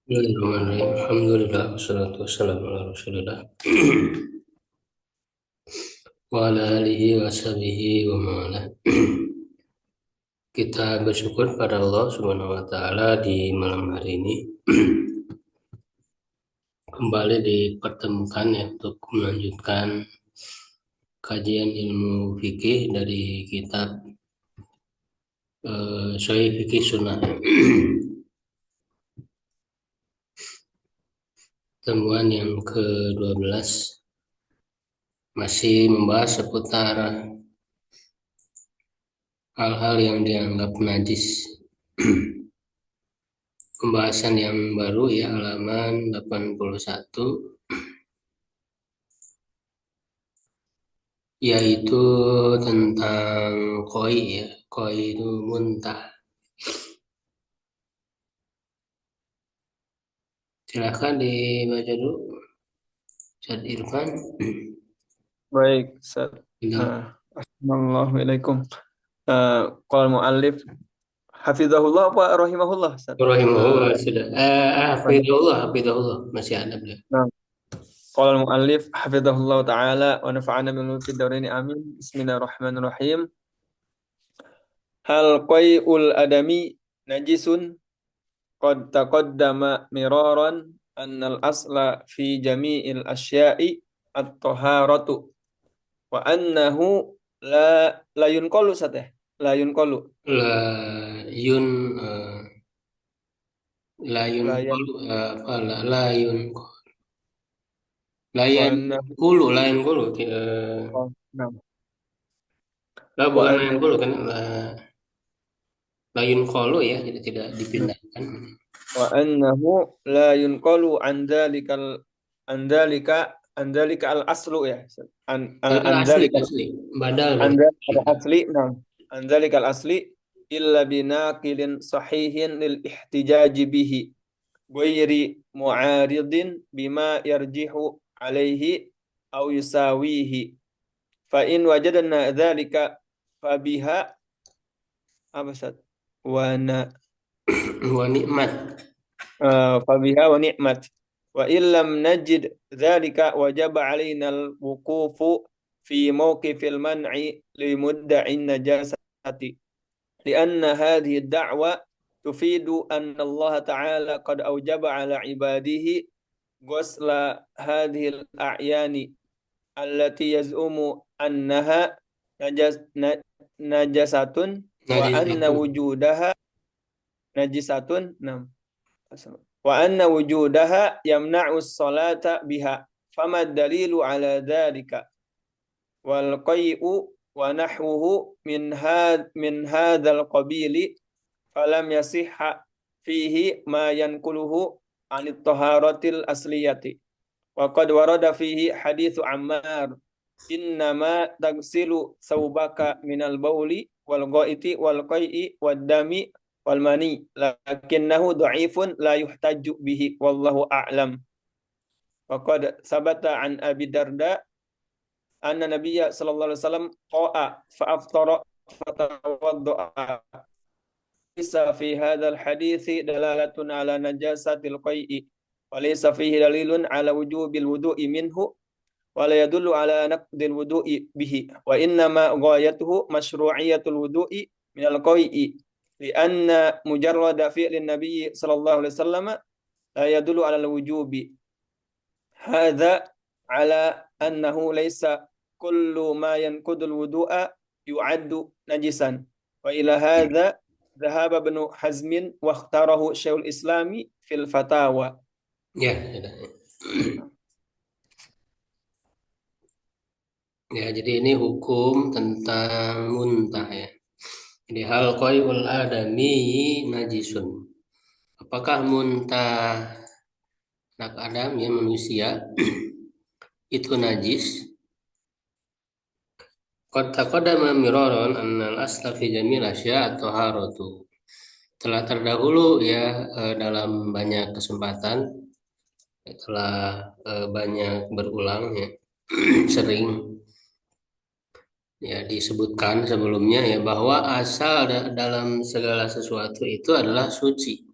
Bismillahirrahmanirrahim. Alhamdulillah wassalatu wassalamu ala Rasulillah wa ala alihi wa sahbihi wa mawala. Kita bersyukur pada Allah Subhanahu wa taala di malam hari ini kembali dipertemukan ya untuk melanjutkan kajian ilmu fikih dari kitab Sahih Fikih Sunnah. Temuan yang ke-12 masih membahas seputar hal-hal yang dianggap najis. Pembahasan yang baru ya, halaman 81, yaitu tentang koi ya. Koi itu muntah. Silakan dibaca dulu, Ustaz Irfan. Baik, Ustaz. Tidak. Assalamualaikum. Qala muallif hafizahullah wa rahimahullah, Ustaz. Rahimahullah sudah. Hafidahullah masih ada beliau. Nah, qala muallif hafizahullah taala wa nafa'ana bil fid darain amin. Bismillahirrahmanirrahim. Hal qai'ul adami najisun qad taqaddama miraran annal asla fi jami'il asya'i at-taharatu wa annahu la yunqalu sateh la yunqalu Layun eh, layun la yan kolu apa layun wa layan annahu kulu layan kulu nah, wa bukan layan annahu kulu kan layun kolu ya, jadi tidak dipindahkan. wa annahu la yunqalu an dzalika al aslu ya an Itu an asli dzalika asli badal an berarti. dzalika al asli nah an dzalika al asli illa binaqilin sahihin lil ihtijaj bihi ghairi mu'aridin bima yarjihu alaihi aw yusawihi fa in wajadna dzalika fabiha apa Ustaz wa na Wa nikmat. fabiha wa ni'mat wa illam najid dzalika wajaba alaina al-wuqufu fi mawqifil man'i li mudda'in najasati lianna hadhihi ad-da'wa tufidu anna Allah ta'ala qad awjaba ala ibadihi ghusla hadhihi al-a'yani allati yaz'umu annaha najasatun wa Najis anna satu. wujudaha najisatun nam wa anna wujudaha yamna'u sholata biha fama dalilu ala dhalika wal qai'u wa nahwuhu min hadzal qabili falam yasihha fihi ma yanquluhu anit taharatil asliyati wa qad warada fihi haditsu Ammar innama tagsilu saubaka minal bauli wal ghaiti wal qai'i wad dami wal mani lakinnahu dhaifun la yuhtaju bihi wallahu a'lam wa qad sabata an Abi Darda anna nabiyya sallallahu alaihi wasallam qa'a fa aftara fatawadda'a laysa fi hadzal hadithi dalalatun ala najasatil qai'i wa laysa fihi dalilun ala wujubil wudu'i minhu wala yadullu ala naqdil wudu'i bihi wa innama ghayatuhu masyru'iyatul wudu'i minal qai'i lianna mujarrada fi'lin nabiyyi sallallahu alaihi wasallam la yadullu ala wujubi hadza ala annahu laysa kullu ma yanqudul wudu'a yu'addu najisan wa ila hadza dhahaba ibnu Hazmin wa ikhtarahu Syekhul Islami fil fatawa. Ya, sudah. Ya, jadi ini hukum tentang muntah ya. Jadi hal qaul adami najisun. Apakah muntah anak Adam ya, manusia itu najis? Qad taqaddama miraran annal asla fi jamil asya atau haratu. Telah terdahulu ya, dalam banyak kesempatan, telah banyak berulang ya, sering ya disebutkan sebelumnya ya, bahwa asal dalam segala sesuatu itu adalah suci.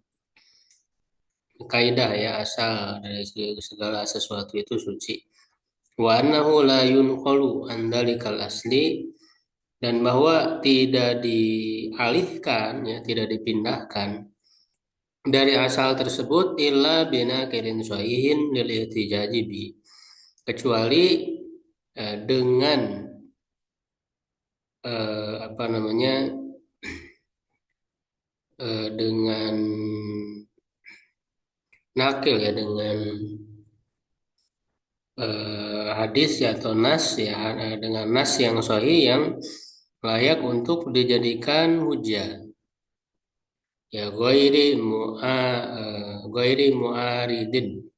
kaidah ya, asal dari segala sesuatu itu suci. Wa annahu la yunqalu an dalikal asli, dan bahwa tidak dialihkan ya, tidak dipindahkan dari asal tersebut illa bina kirin sahihin lil ihtijaji bi, kecuali dengan apa namanya, dengan nakil ya, dengan hadis ya atau nas ya, dengan nas yang sahih yang layak untuk dijadikan hujah ya, ghairi muaridin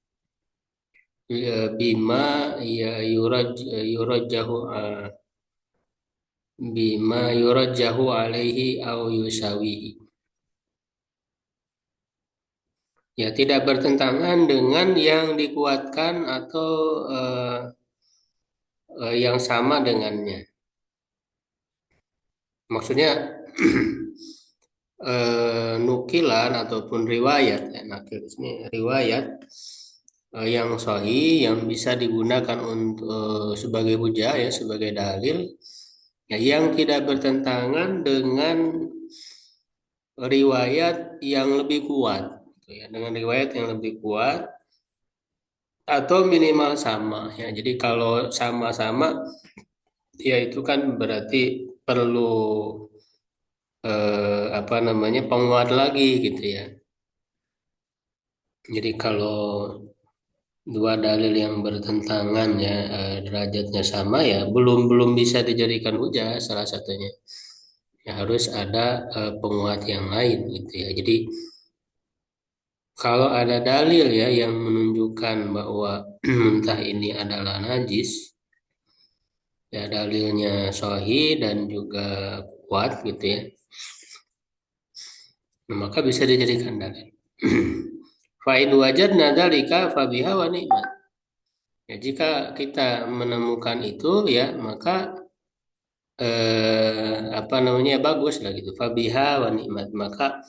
bima ya yurajjahu bima yurajjahu alaihi au yusawihi, ya tidak bertentangan dengan yang dikuatkan atau yang sama dengannya. Maksudnya nukilan ataupun riwayat ya, nakil ini riwayat yang sahih yang bisa digunakan untuk sebagai hujah ya, sebagai dalil ya, yang tidak bertentangan dengan riwayat yang lebih kuat gitu ya, dengan riwayat yang lebih kuat atau minimal sama ya. Jadi kalau sama-sama ya itu kan berarti perlu apa namanya, penguat lagi gitu ya. Jadi kalau dua dalil yang bertentangan ya, derajatnya sama ya, belum belum bisa dijadikan hujah salah satunya. Ya harus ada penguat yang lain gitu ya. Jadi kalau ada dalil ya yang menunjukkan bahwa muntah ini adalah najis, ya dalilnya sahih dan juga kuat gitu ya, nah, maka bisa dijadikan dalil. Fa'in wajadna dzalika fabiha wa ni'mat. Ya, jika kita menemukan itu ya, maka apa namanya, bagus lah gitu. Fabiha wa ni'mat. Maka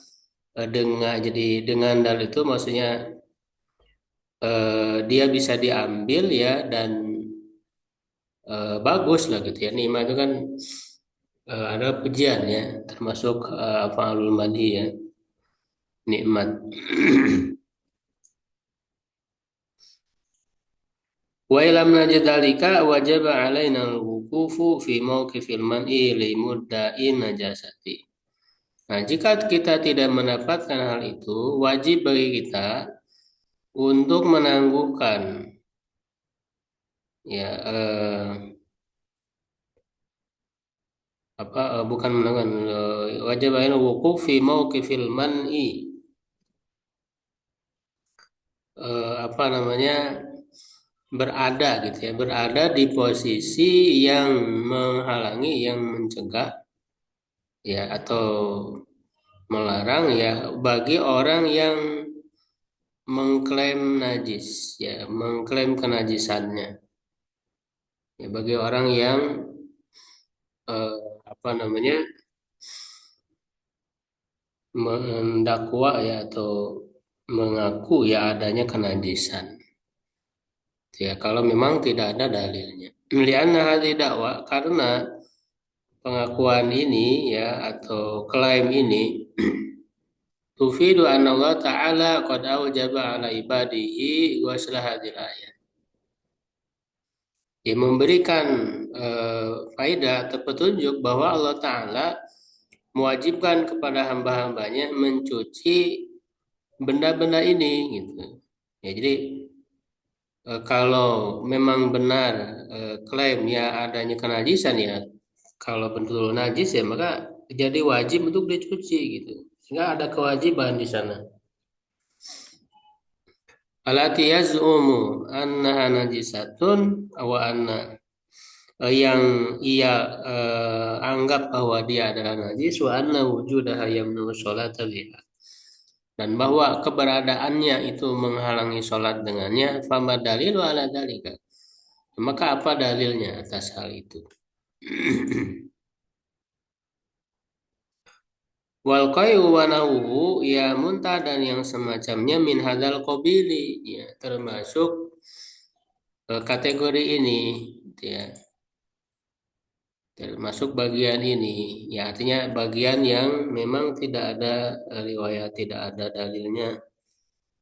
dengan jadi dengan dalil itu maksudnya dia bisa diambil ya, dan bagus lah gitu ya. Nikmat itu kan ada pujian ya, termasuk fa'alul madhi ya, nikmat. Wa ilam najid dalika wajib alaina al-wuqufu fi mauqifil man'i li mudda'in najasati. Nah, jika kita tidak mendapatkan hal itu, wajib bagi kita untuk menangguhkan ya, apa bukan menangguhkan, wajib alaina wuquf fi mauqifil man'i, apa namanya, berada gitu ya, berada di posisi yang menghalangi, yang mencegah ya, atau melarang ya, bagi orang yang mengklaim najis ya, mengklaim kenajisannya ya, bagi orang yang eh, apa namanya, mendakwa ya atau mengaku ya adanya kenajisan ya, kalau memang tidak ada dalilnya. Lianna hadhihi dakwah, karena pengakuan ini ya atau klaim ini tufidu anna Allah Ta'ala qad awjaba ala ibadihi wa hadhil ayat, ya memberikan faedah atau petunjuk bahwa Allah Ta'ala mewajibkan kepada hamba-hambanya mencuci benda-benda ini gitu ya. Jadi kalau memang benar klaim ya adanya kenajisan ya, kalau betul najis ya maka jadi wajib untuk dicuci gitu, sehingga ada kewajiban di sana. Alati yaz'umu annaha najisatun wa anna, yang ia anggap bahwa dia adalah najis, wa anna wujudaha yamnu sholata biha, dan bahwa keberadaannya itu menghalangi sholat dengannya. Fama dalilu ala dalika, maka apa dalilnya atas hal itu? Wal qayu wa nahuhu ya muntah dan yang semacamnya min hadal qabili ya termasuk kategori ini gitu ya. Termasuk bagian ini ya artinya bagian yang memang tidak ada riwayat tidak ada dalilnya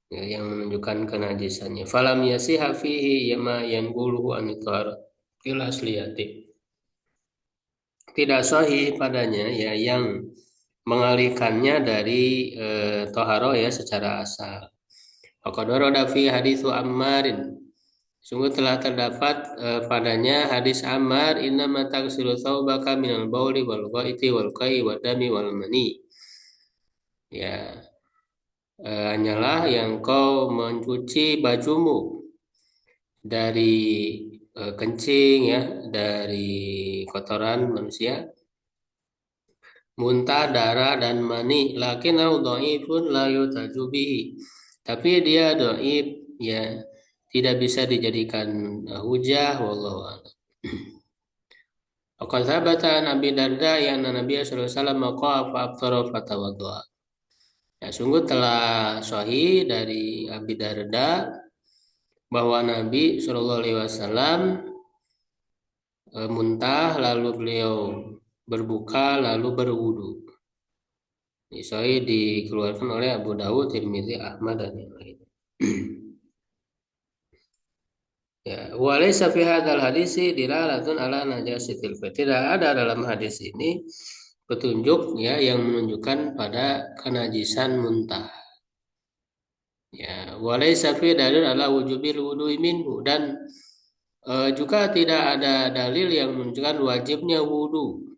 ya, yang menunjukkan kenajisannya. Falam yasiha fihi yama yanquluhu an thaharatil asliyati. Tidak sahih padanya ya yang mengalihkannya dari toharo ya secara asal. Waqad fi haditsu Ammarin. Sungguh telah terdapat padanya hadis Ammar innama taghsilu thawbaka minal bauli wal ghaiti wal qai wad dami wal mani. Ya, hanyalah yang kau mencuci bajumu dari kencing ya, dari kotoran manusia, muntah, darah dan mani. Lakinnau dhaifun la yutaju bihi. Tapi dia dhaif ya, tidak bisa dijadikan hujah wallahu a'lam. Qad thabata an Abi Darda yang Nabi sallallahu alaihi wasallam qa'a fa aftara fatawadda. Ya, sungguh telah sahih dari Abi Darda bahwa Nabi Shallallahu Alaihi Wasallam muntah lalu beliau berbuka lalu berwudu. Ini sahih dikeluarkan oleh Abu Dawud, Tirmidzi, Ahmad dan yang lain. Ya, walaysa fi hadzal hadisi dilalatun ala najasatil fi. Tidak ada dalam hadis ini petunjuk ya yang menunjukkan pada kenajisan muntah. Ya, walaysa fi dalil ala wujubil wudu'i minhu dan juga tidak ada dalil yang menunjukkan wajibnya wudhu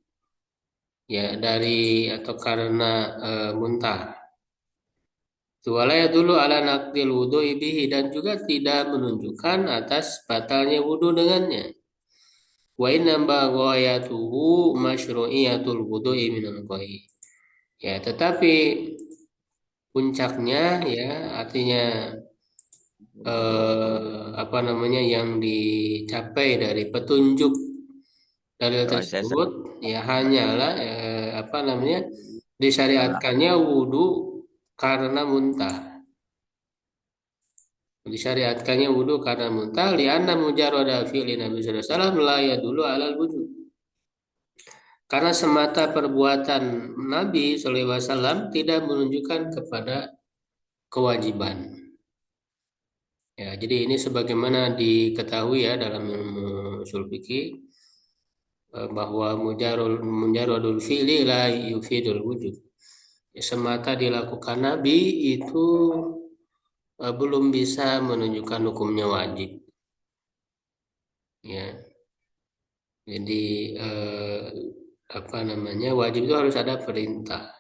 ya dari atau karena muntah. Walaya dulu ala naqdil wudhu bihi dan juga tidak menunjukkan atas batalnya wudhu dengannya. Wa inna baghayatuhu masyru'iyatul wudhu'i minal qahi. Ya, tetapi puncaknya ya artinya apa namanya yang dicapai dari petunjuk dalil tersebut ya hanyalah apa namanya disyariatkannya wudhu karena muntah. Disyariatkannya wudhu karena muntah lianna mujarrada fi'li Nabi sallallahu alaihi wasallam la yadullu 'alal wujub. Karena semata perbuatan Nabi sallallahu alaihi wasallam tidak menunjukkan kepada kewajiban. Ya, jadi ini sebagaimana diketahui ya dalam ilmu ushul fikih bahwa mujarradul fi'li la yufidul wujub. Ya, semata dilakukan Nabi itu belum bisa menunjukkan hukumnya wajib. Ya, jadi apa namanya wajib itu harus ada perintah.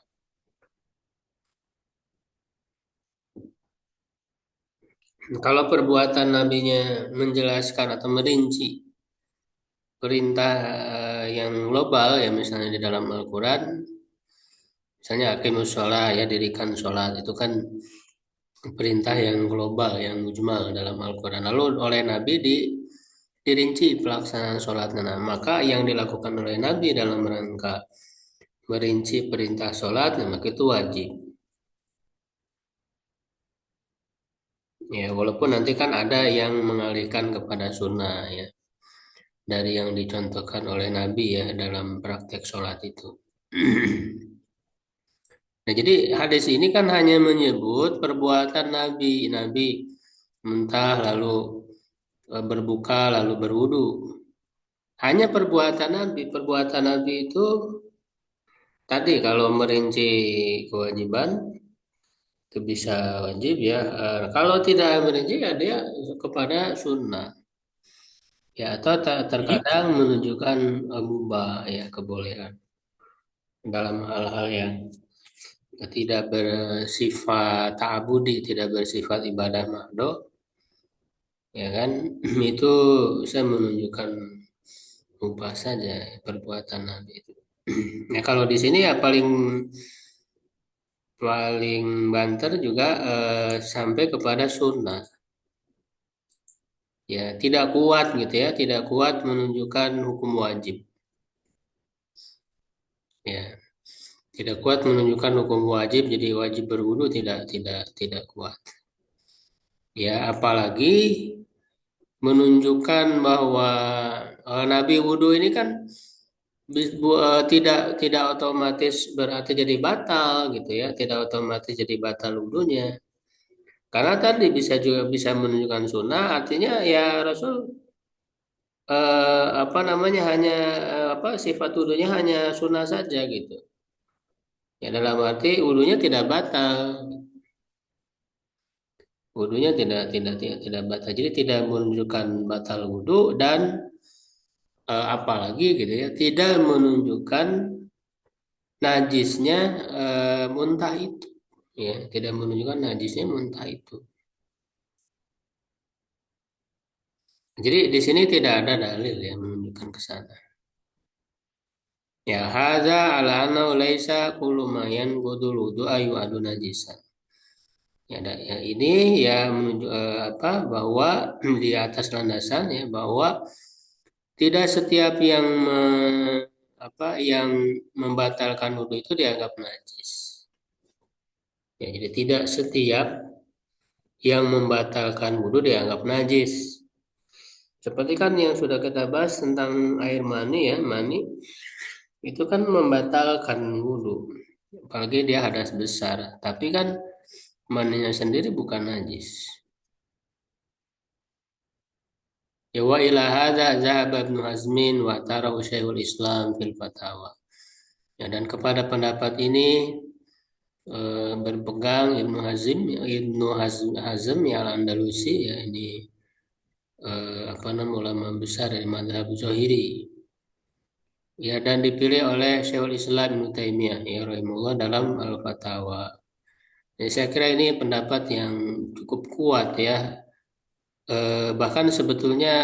Kalau perbuatan nabinya menjelaskan atau merinci perintah yang global ya misalnya di dalam Al-Quran, misalnya aqimus sholat ya dirikan sholat itu kan perintah yang global yang mujmal dalam Al-Quran. Lalu oleh Nabi dirinci pelaksanaan sholat. Nah, maka yang dilakukan oleh Nabi dalam rangka merinci perintah sholat, nah, maka itu wajib. Ya, walaupun nanti kan ada yang mengalihkan kepada sunnah ya dari yang dicontohkan oleh Nabi ya dalam praktek sholat itu. Nah, jadi hadis ini kan hanya menyebut perbuatan Nabi. Nabi muntah lalu berbuka lalu berwudu. Hanya perbuatan Nabi. Perbuatan Nabi itu tadi kalau merinci kewajiban itu bisa wajib ya. Kalau tidak merinci ya dia kepada sunnah. Ya atau terkadang menunjukkan mubah ya kebolehan dalam hal-hal yang tidak bersifat ta'abudi, tidak bersifat ibadah mahdo, ya kan? Itu saya menunjukkan mubah saja perbuatan Nabi itu. Nah, kalau di sini ya paling paling banter juga sampai kepada sunnah. Ya, tidak kuat gitu ya, tidak kuat menunjukkan hukum wajib. Ya, Tidak kuat menunjukkan hukum wajib, jadi wajib berwudu tidak kuat. Ya, apalagi menunjukkan bahwa Nabi wudu ini kan tidak otomatis berarti jadi batal gitu ya, tidak otomatis jadi batal wudunya. Karena tadi bisa juga bisa menunjukkan sunnah, artinya ya Rasul apa namanya hanya apa sifat wudunya hanya sunnah saja gitu. Ya dalam arti wudunya tidak batal, wudunya tidak batal. Jadi tidak menunjukkan batal wudu dan apalagi gitu ya, tidak menunjukkan najisnya muntah itu. Ya, tidak menunjukkan najisnya muntah itu. Jadi di sini tidak ada dalil yang menunjukkan ke sana. Ya, hadza ala annahu laisa kullu ma yanqudul wudu'a yu'adu najisan. Ya, ya ini ya menunjuk apa bahwa di atas landasan ya bahwa tidak setiap yang yang membatalkan wudhu itu dianggap najis. Ya, jadi tidak setiap yang membatalkan wudhu dianggap najis. Seperti kan yang sudah kita bahas tentang air mani ya, mani itu kan membatalkan wudhu. Apalagi dia hadas besar. Tapi kan maninya sendiri bukan najis. Ya wa ila hadza zahaba Ibnu Hazmin wa tarahu Syekhul Islam fil Fatawa. Ya, dan kepada pendapat ini berpegang Ibnu Hazm ya Al-Andalusi ya ini apa namanya ulama besar dari mazhab Zahiri. Ya dan dipilih oleh Syekhul Islam Ibnu Taimiyah ya rahimahullah dalam Al-Fatawa. Jadi saya kira ini pendapat yang cukup kuat ya. Bahkan sebetulnya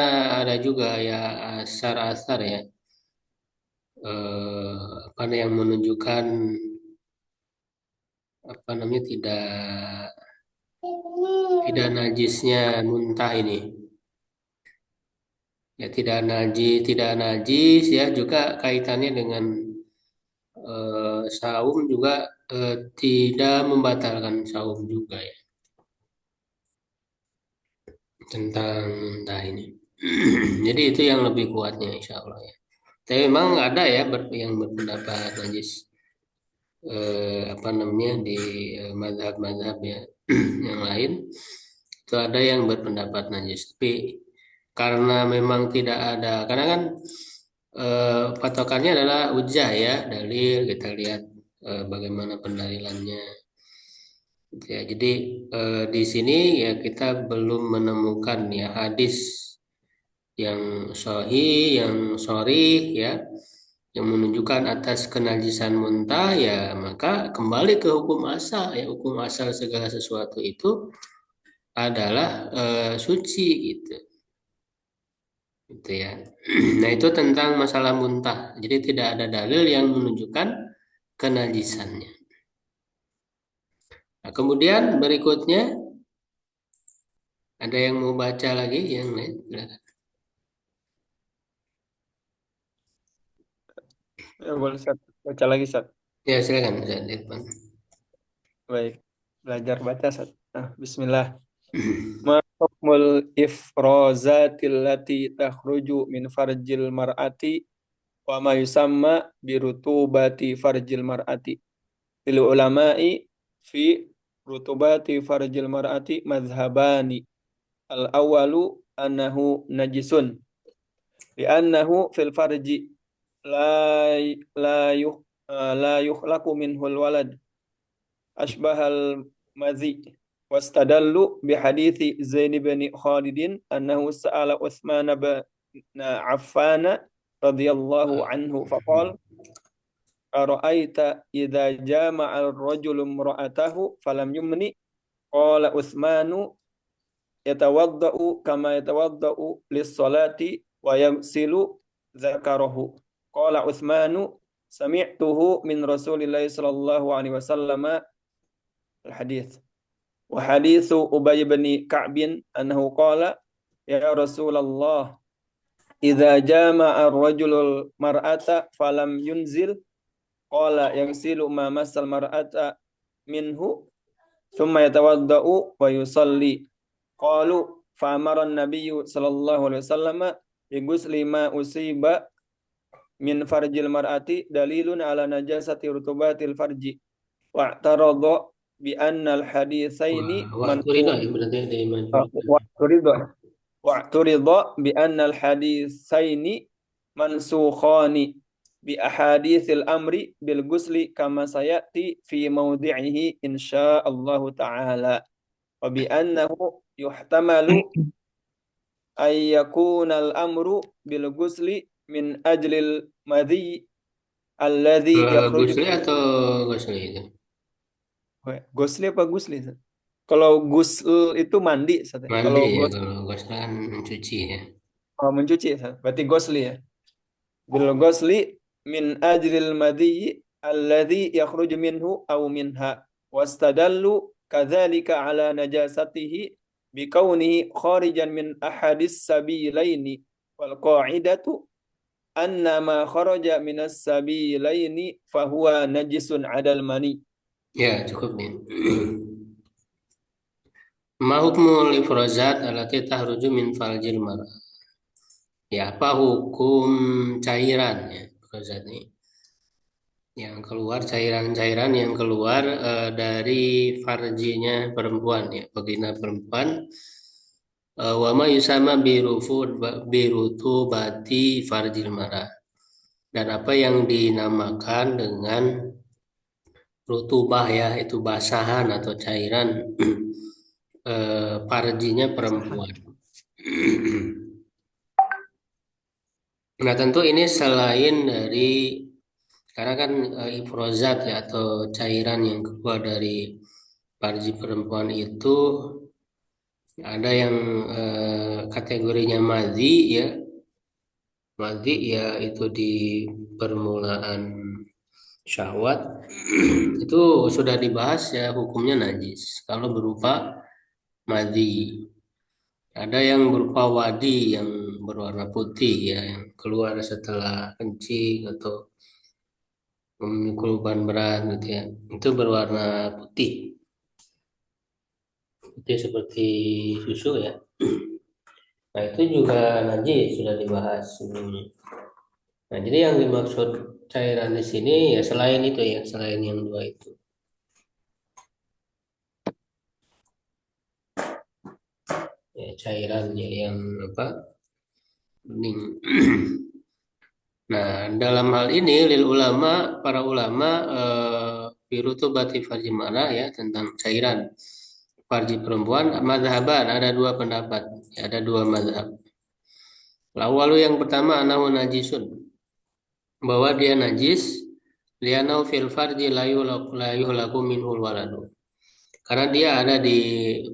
ada juga ya asar-asar ya apa yang menunjukkan apa namanya tidak najisnya muntah ini. Ya tidak najis ya juga kaitannya dengan saum juga tidak membatalkan saum juga ya tentang muntah ini. Jadi itu yang lebih kuatnya insya Allah ya. Tapi memang ada ya yang berpendapat najis apa namanya di mazhab-mazhab ya yang lain itu ada yang berpendapat najis. Tapi karena memang tidak ada, karena kan patokannya adalah hujah ya, dalil kita lihat bagaimana pendalilannya. Gitu ya, jadi di sini ya kita belum menemukan ya hadis yang sahih, yang sharih ya, yang menunjukkan atas kenajisan muntah ya, maka kembali ke hukum asal ya, hukum asal segala sesuatu itu adalah suci gitu. Gitu ya. Nah, itu tentang masalah muntah. Jadi tidak ada dalil yang menunjukkan kenajisannya. Nah, kemudian berikutnya ada yang mau baca lagi yang lain? Silakan. Ya, boleh Sat. Baca lagi Sat. Ya, silakan Ustaz Irfan. Baik. Belajar baca Sat. Nah, bismillah. Ma hukmul ifrazatil lati takhruju min farjil mar'ati wa ma yusamma birutubati farjil mar'ati. Lil ulama'i fi rutubati farjil mar'ati madhhabani. Al-awwalu annahu najisun li'annahu fil farji la la yuh la yukhlaqu minhul walad asbahal madhi wastadallu bihadithi Zain bin Khalidin annahu sa'ala Utsman bin Affan radhiyallahu anhu faqala ara'aita idza jama'a ar-rajulu imra'atahu falam yumni qala Utsmanu yatawaddau kama yatawaddau lis-salati wa yamsilu dzakarahu qala Utsmanu sami'tuhu min Rasulillah sallallahu alaihi wasallam al-hadits wa haditsu Ubay bin Ka'b annahu qala ya Rasulullah idza jama'a ar-rajulul mar'ata falam yunzil qala yaghsilu ma massal mar'ata minhu thumma yatawaddau wa yusalli. Qalu fa amara an-nabiyyu sallallahu alaihi wasallam bi ghusli ma usiba min farjil mar'ati dalilun ala najasati rutubatil farji wa tarada bi anna al-haditsaini Waktu ridho ya berarti dimanfaatkan. wa turida bi anna al-haditsaini mansukhani bi ahaditsil amri bil ghusli kama sayati fi mawdi'ihi insyaallah ta'ala wa bi annahu yuhtamalu ay yakuna al-amru bil ghusli min ajlil madhi alladhi yakhruju. Gusli atau gusli itu? Ghusli apa gusli? Kalau ghusl itu mandi, Mandi kalau ya, ghusl kalau gusli kan mencuci ya. mencuci, berarti ghusli ya. Bil ghusli min ajlil madhi alladhi yakhruju minhu aw minha wastadallu kadzalika ala najasatihi bikaunihi kharijan min ahadis sabilaini wal qa'idatu anna ma kharaja minas sabilaini fahuwa najisun adal mani. Ya, cukup nih. Ma hukmul ifrazat allati tahruju min farjil mar'ah. Ya, apa hukum cairan ya, ifrazat ini? Yang keluar cairan-cairan yang keluar dari farjinya perempuan ya, vagina perempuan. Wa ma yusama birutubati farjil mar'ah. Dan apa yang dinamakan dengan rutubah ya, itu basahan atau cairan farjinya perempuan. Nah, tentu ini selain dari karena kan ifrozat ya atau cairan yang keluar dari farji perempuan itu ada yang kategorinya madhi ya. Madhi ya itu di permulaan syahwat itu sudah dibahas ya hukumnya najis kalau berupa madhi. Ada yang berupa wadi yang berwarna putih ya, yang keluar setelah kencing atau memikul beban berat gitu ya. Itu berwarna putih, putih seperti susu ya. Nah itu juga najis sudah dibahas sebelumnya. Nah jadi yang dimaksud cairan di sini ya selain itu ya, selain yang dua itu. Ya, cairannya yang apa? Bening. Nah, dalam hal ini lil ulama, para ulama birutubati farji mana ya tentang cairan farji perempuan madhaban ada dua pendapat, ya, ada dua madhab. Lawalu yang pertama anahu najisun bahwa dia najis lianau fil farji layu laku minhul waladu. Karena dia ada di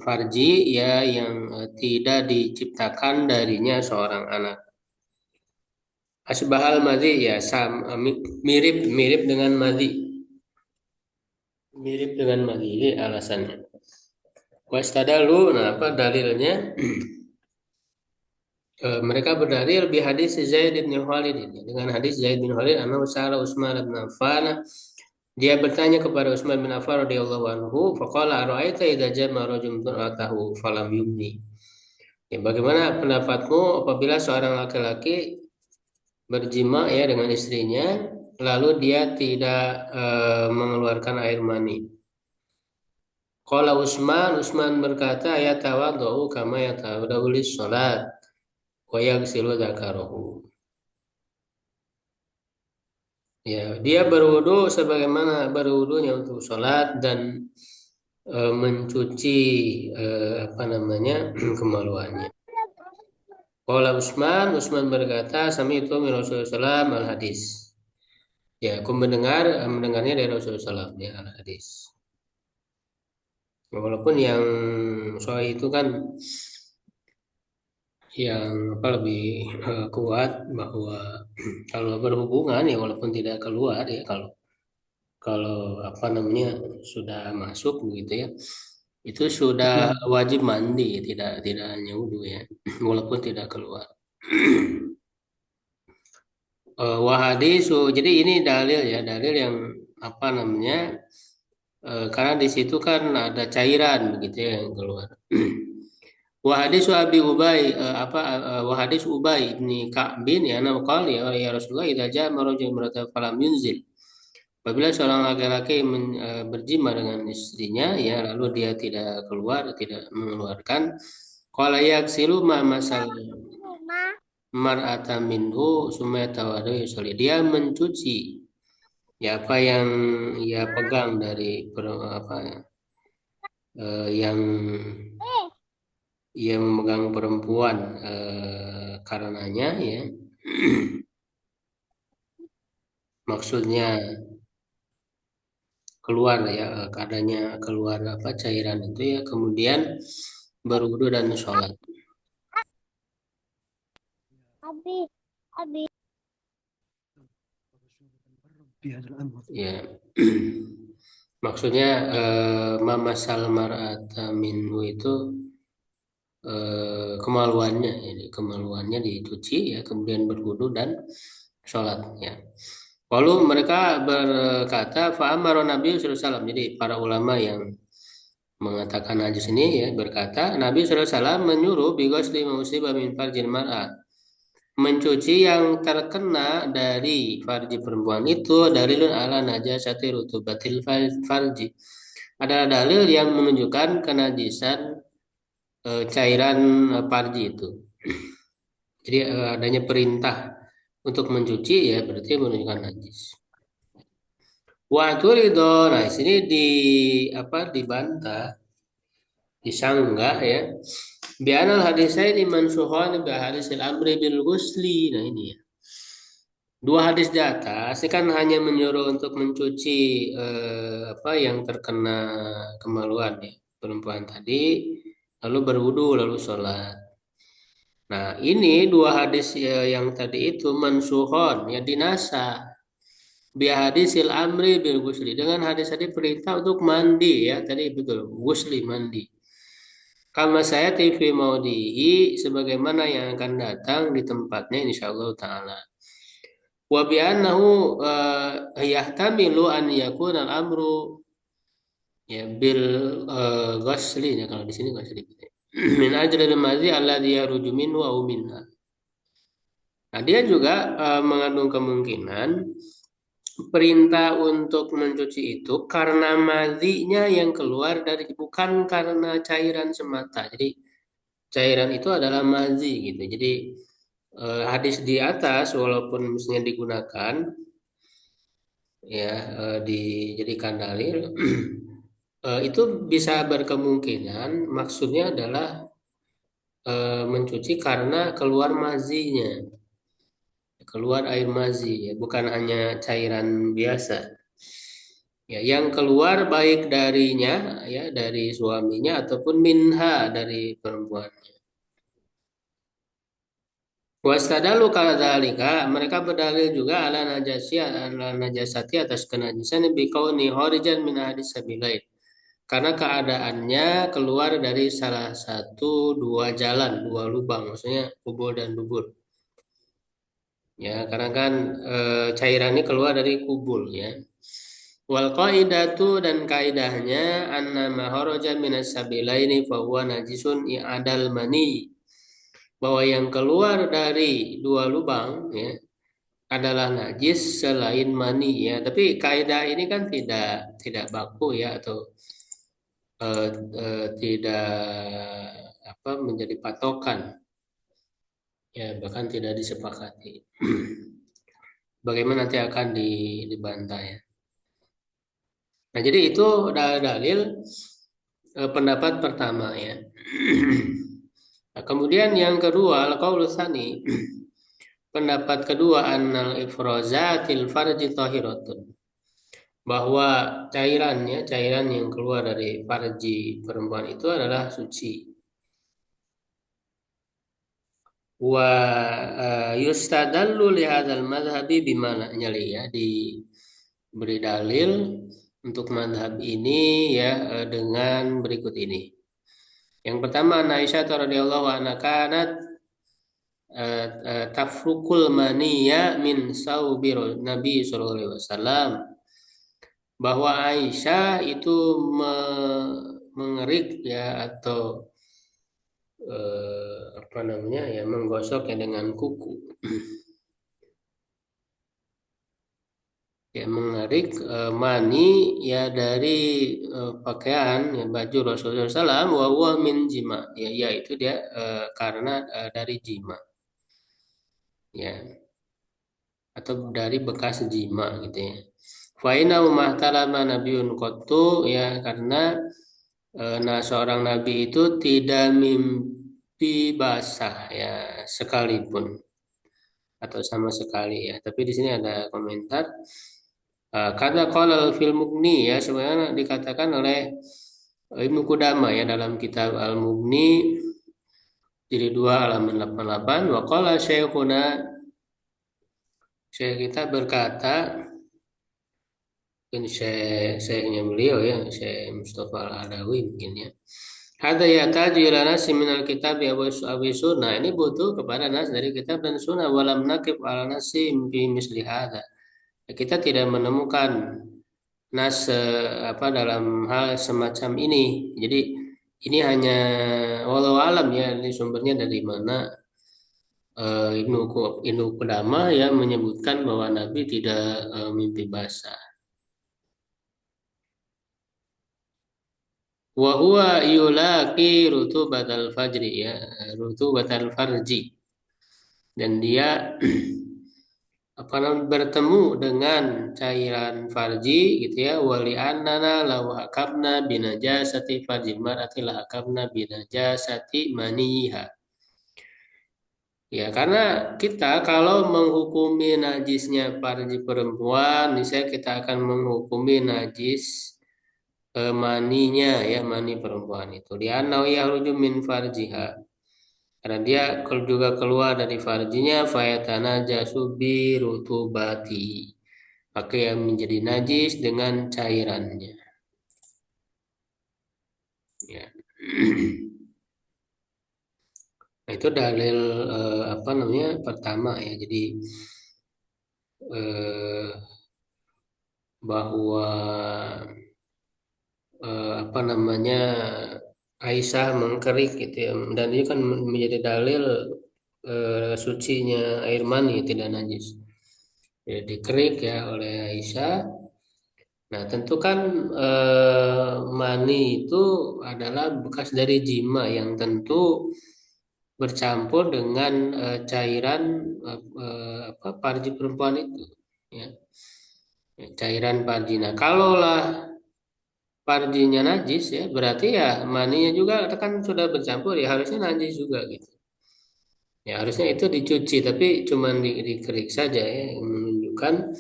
farji ya yang tidak diciptakan darinya seorang anak. Asbahal madhi ya mirip mirip dengan madhi, mirip dengan madhi ini alasannya. Wastadalu, nah apa dalilnya? Mereka berdalil bi hadis Zaid bin Khalid dengan hadis Zaid bin Khalid annahu sa'ala Utsman bin Affan, dia bertanya kepada Utsman bin Affan radhiyallahu anhu faqala ara'aita idza jama rajulun ra'atahu falam yumni. Ya, bagaimana pendapatmu apabila seorang laki-laki berjima ya dengan istrinya lalu dia tidak mengeluarkan air mani. Qala Utsman berkata ya tawadhu kama yatawadhu lis-salat wa yaghsilu dzakarahu. Ya, dia berwudu sebagaimana berwudunya untuk sholat dan mencuci apa namanya kemaluannya. Qala Utsman berkata sami itu min Rasulullah al hadis. Ya, aku mendengarnya dari Rasulullah ya al hadis. Walaupun yang soal itu kan yang apa lebih kuat bahwa kalau berhubungan ya walaupun tidak keluar ya kalau kalau apa namanya sudah masuk begitu ya itu sudah wajib mandi tidak hanya wudhu ya walaupun tidak keluar. Wahadisu. Jadi ini dalil ya, dalil yang apa namanya? Karena di situ kan ada cairan begitu ya yang keluar. Wahadis Abi Ubay wahadis Ubay ibni Ka'bin ya naqal ya Rasulullah idza jaa marajul marata falam yunzil. Apabila seorang laki-laki berjima dengan istrinya ya lalu dia tidak keluar tidak mengeluarkan qala yaksilu ma masal mar'ata minhu summa tawadu yusalli. Dia mencuci ya apa yang ia pegang dari apa yang ia memegang perempuan karenanya ya maksudnya keluar ya adanya keluar apa cairan itu ya kemudian berwudu dan sholat ya maksudnya mamasal mar'ata minhu itu kemaluannya jadi kemaluannya dicuci ya kemudian berwudu dan sholat ya. Lalu mereka berkata fa'amara Nabi sallallahu alaihi wasallam. Jadi para ulama yang mengatakan najis ini ya berkata Nabi sallallahu alaihi wasallam menyuruh bighusli musibah min farjil mar'ah mencuci yang terkena dari farji perempuan itu dalilun ala najasati rutubatil farji adalah dalil yang menunjukkan kenajisan cairan farji itu. Jadi adanya perintah untuk mencuci ya berarti menunjukkan najis. Waktu itu, nah sini di apa dibantah, disanggah ya. Bianal hadisnya ini mansuhan bi hadisil amri bil ghusli. Nah ini ya. Dua hadis di atas ini kan hanya menyuruh untuk mencuci apa yang terkena kemaluan ya perempuan tadi, lalu berwudu lalu sholat. Nah ini dua hadis ya, yang tadi itu mansuhon ya dinasa hadisil amri bil gusli dengan hadis tadi perintah untuk mandi ya tadi betul gusli mandi kama saya TV maudihi sebagaimana yang akan datang di tempatnya insyaallah taala wa bi annahu yahtamilu an yakuna al-amru ya bil ghusli ya kalau di sini ghusli min ajli al-madhi alladhi yaruju minhu aw minha. Nah, dia juga mengandung kemungkinan perintah untuk mencuci itu karena madhinya yang keluar dari bukan karena cairan semata. Jadi cairan itu adalah madhi gitu. Jadi hadis di atas walaupun misalnya digunakan ya dijadikan dalil itu bisa berkemungkinan maksudnya adalah mencuci karena keluar mazinya, keluar air mazi ya, bukan hanya cairan biasa. Ya, yang keluar baik darinya ya dari suaminya ataupun minha dari perempuan. Wastadalu kadzalika mereka berdalil juga ala najasati atas kenajisan biqauni kharijan min hadis sabilain. Karena keadaannya keluar dari salah satu dua jalan, dua lubang, maksudnya kubur dan dubur. Ya, karena kan cairan ini keluar dari kubur ya. Wal qaidatu dan kaidahnya anna ma kharaja minas sabilaini fa huwa najisun i'adal mani. Bahwa yang keluar dari dua lubang ya adalah najis selain mani ya. Tapi kaidah ini kan tidak baku ya atau eh, tidak apa menjadi patokan ya bahkan tidak disepakati. Bagaimana nanti akan dibantah ya. Nah, jadi itu dalil pendapat pertama ya. Nah, kemudian yang kedua, al-qaulu tsani. Pendapat kedua annal ifrazatil farji tahiratun. Bahwa cairan yang keluar dari farji perempuan itu adalah suci. Wa yustadallu li hadzal madhhabi bimana nyali ya diberi dalil untuk madhab ini ya dengan berikut ini. Yang pertama Aisyah radhiyallahu anha kanat tafrukul maniya min saubir Nabi Shallallahu Alaihi Wasallam, bahwa Aisyah itu mengerik ya atau apa namanya ya menggosoknya dengan kuku. Ya mengerik mani ya dari pakaian ya baju Rasulullah SAW wa huwa min jima ya yaitu dia karena dari jima ya atau dari bekas jima gitu ya. Fa inna mahtalama nabiyyun qattu ya karena nah seorang nabi itu tidak mimpi basah ya sekalipun atau sama sekali ya. Tapi di sini ada komentar. Karena kalau film Mughni ya sebenarnya dikatakan oleh Ibnu Qudama ya dalam kitab Al-Mughni jilid 2 halaman 88 wa qala syekhuna syekh kita berkata mungkin syekhnya beliau ya Syekh Mustafa Al-Adawi mungkin ya ada ya taju ila nasi minal kitab ya Abi Sunnah ini butuh kepada nas dari kitab dan sunnah walam nakib ala nasi bi misli hadza. Kita tidak menemukan nas apa dalam hal semacam ini. Jadi ini hanya walau alam ya ini sumbernya dari mana Ibnu Qudama yang menyebutkan bahwa Nabi tidak mimpi basah. Wa huwa yulaqi rutubatal fajri ya rutubatal farji dan dia apa namanya bertemu dengan cairan farji gitu ya wali annana law akabna binajasati farji mar'ati la akabna binajasati maniha ya karena kita kalau menghukumi najisnya farji perempuan misalnya kita akan menghukumi najis maninya ya mani perempuan itu di annau yahruju min farjiha karena dia juga keluar dari farjinya fayatana jasubi rutubati maka yang menjadi najis dengan cairannya ya. Nah, itu dalil apa namanya pertama ya jadi eh, bahwa apa namanya Aisyah mengkerik gitu ya dan ini kan menjadi dalil sucinya air mani tidak najis ya, dikerik ya oleh Aisyah. Nah, tentu kan mani itu adalah bekas dari jima yang tentu bercampur dengan cairan apa parji perempuan itu, ya, cairan parji. Nah, kalaulah parjinya najis ya, berarti ya maninya juga kan sudah bercampur ya harusnya najis juga gitu. Ya harusnya itu dicuci, tapi cuman dikerik saja ya, yang menunjukkan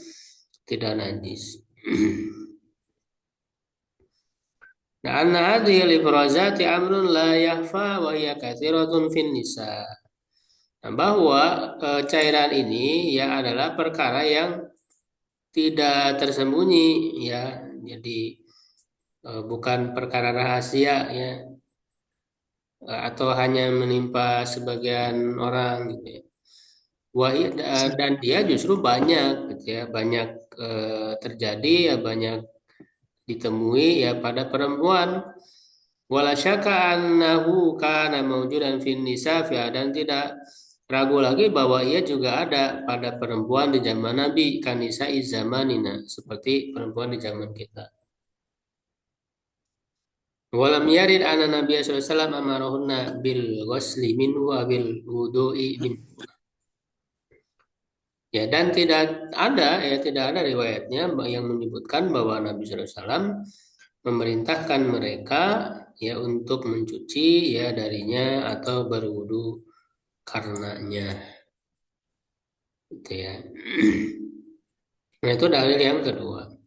tidak najis. Nah, anna hadhil ifrazati amrun la yakhfa wa hiya katsiratun fin nisa. Nah, bahwa cairan ini ya adalah perkara yang tidak tersembunyi ya. Jadi bukan perkara rahasia ya atau hanya menimpa sebagian orang gitu ya. Dan dia justru banyak gitu ya, banyak terjadi ya banyak ditemui ya pada perempuan. Wala syaka annahu kana mawjudan fin nisa dan tidak ragu lagi bahwa ia juga ada pada perempuan di zaman Nabi kanisa zamanina seperti perempuan di zaman kita. Walam yarid anna Nabi sallallahu alaihi wasallam amarahunna bil ghusli minhu wa bil wudu'i min. Ya dan tidak ada riwayatnya yang menyebutkan bahwa Nabi sallallahu alaihi wasallam memerintahkan mereka ya untuk mencuci ya darinya atau berwudu karenanya gitu ya. Nah itu dalil yang kedua.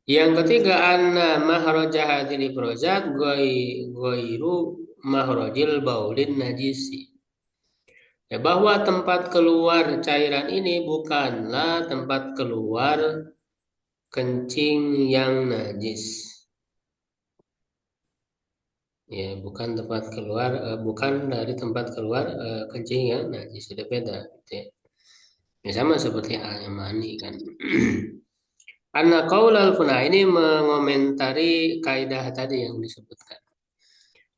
Yang ketiga anna mahraja hadil ifrozat ghairu mahrajil baulin najisi. Ya, bahwa tempat keluar cairan ini bukanlah tempat keluar kencing yang najis. Ya, bukan tempat keluar, bukan dari tempat keluar kencing yang najis, sudah beda gitu ya. Ya, sama seperti halnya mani kan. Anna qaulal funa ini mengomentari kaidah tadi yang disebutkan.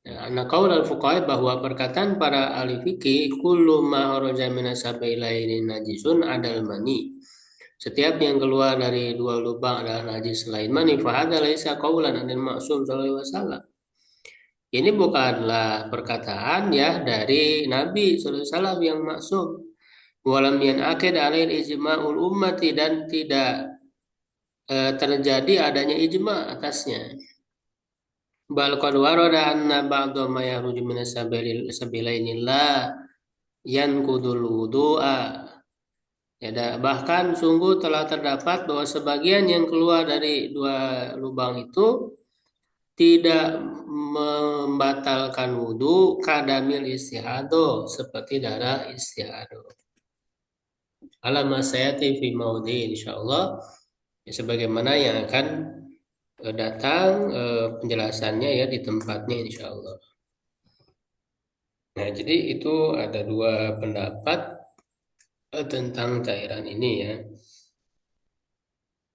Ya, anna qaulal fuqaha bahwa perkataan para ahli fikih kullu ma kharaja minas sabilaini najisun adal mani. Setiap yang keluar dari dua lubang adalah najis selain mani. Fahadha laisa qaulan anil maksum sallallahu alaihi wasallam. Ini bukanlah perkataan ya dari Nabi sallallahu alaihi wasallam yang maksum. Walam yanaqid alail ijma'ul ummati dan tidak terjadi adanya ijma atasnya. Bal qad warada anna ba'dha ma yakhruju minas sabilaini la yanqudul wudu'a. Ya, bahkan sungguh telah terdapat bahwa sebagian yang keluar dari dua lubang itu tidak membatalkan wudhu kadamil istihado seperti darah istihado. Alama sayati fi maudi insyaallah ya, sebagaimana yang akan datang penjelasannya ya di tempatnya insyaallah. Nah, jadi itu ada dua pendapat tentang cairan ini ya.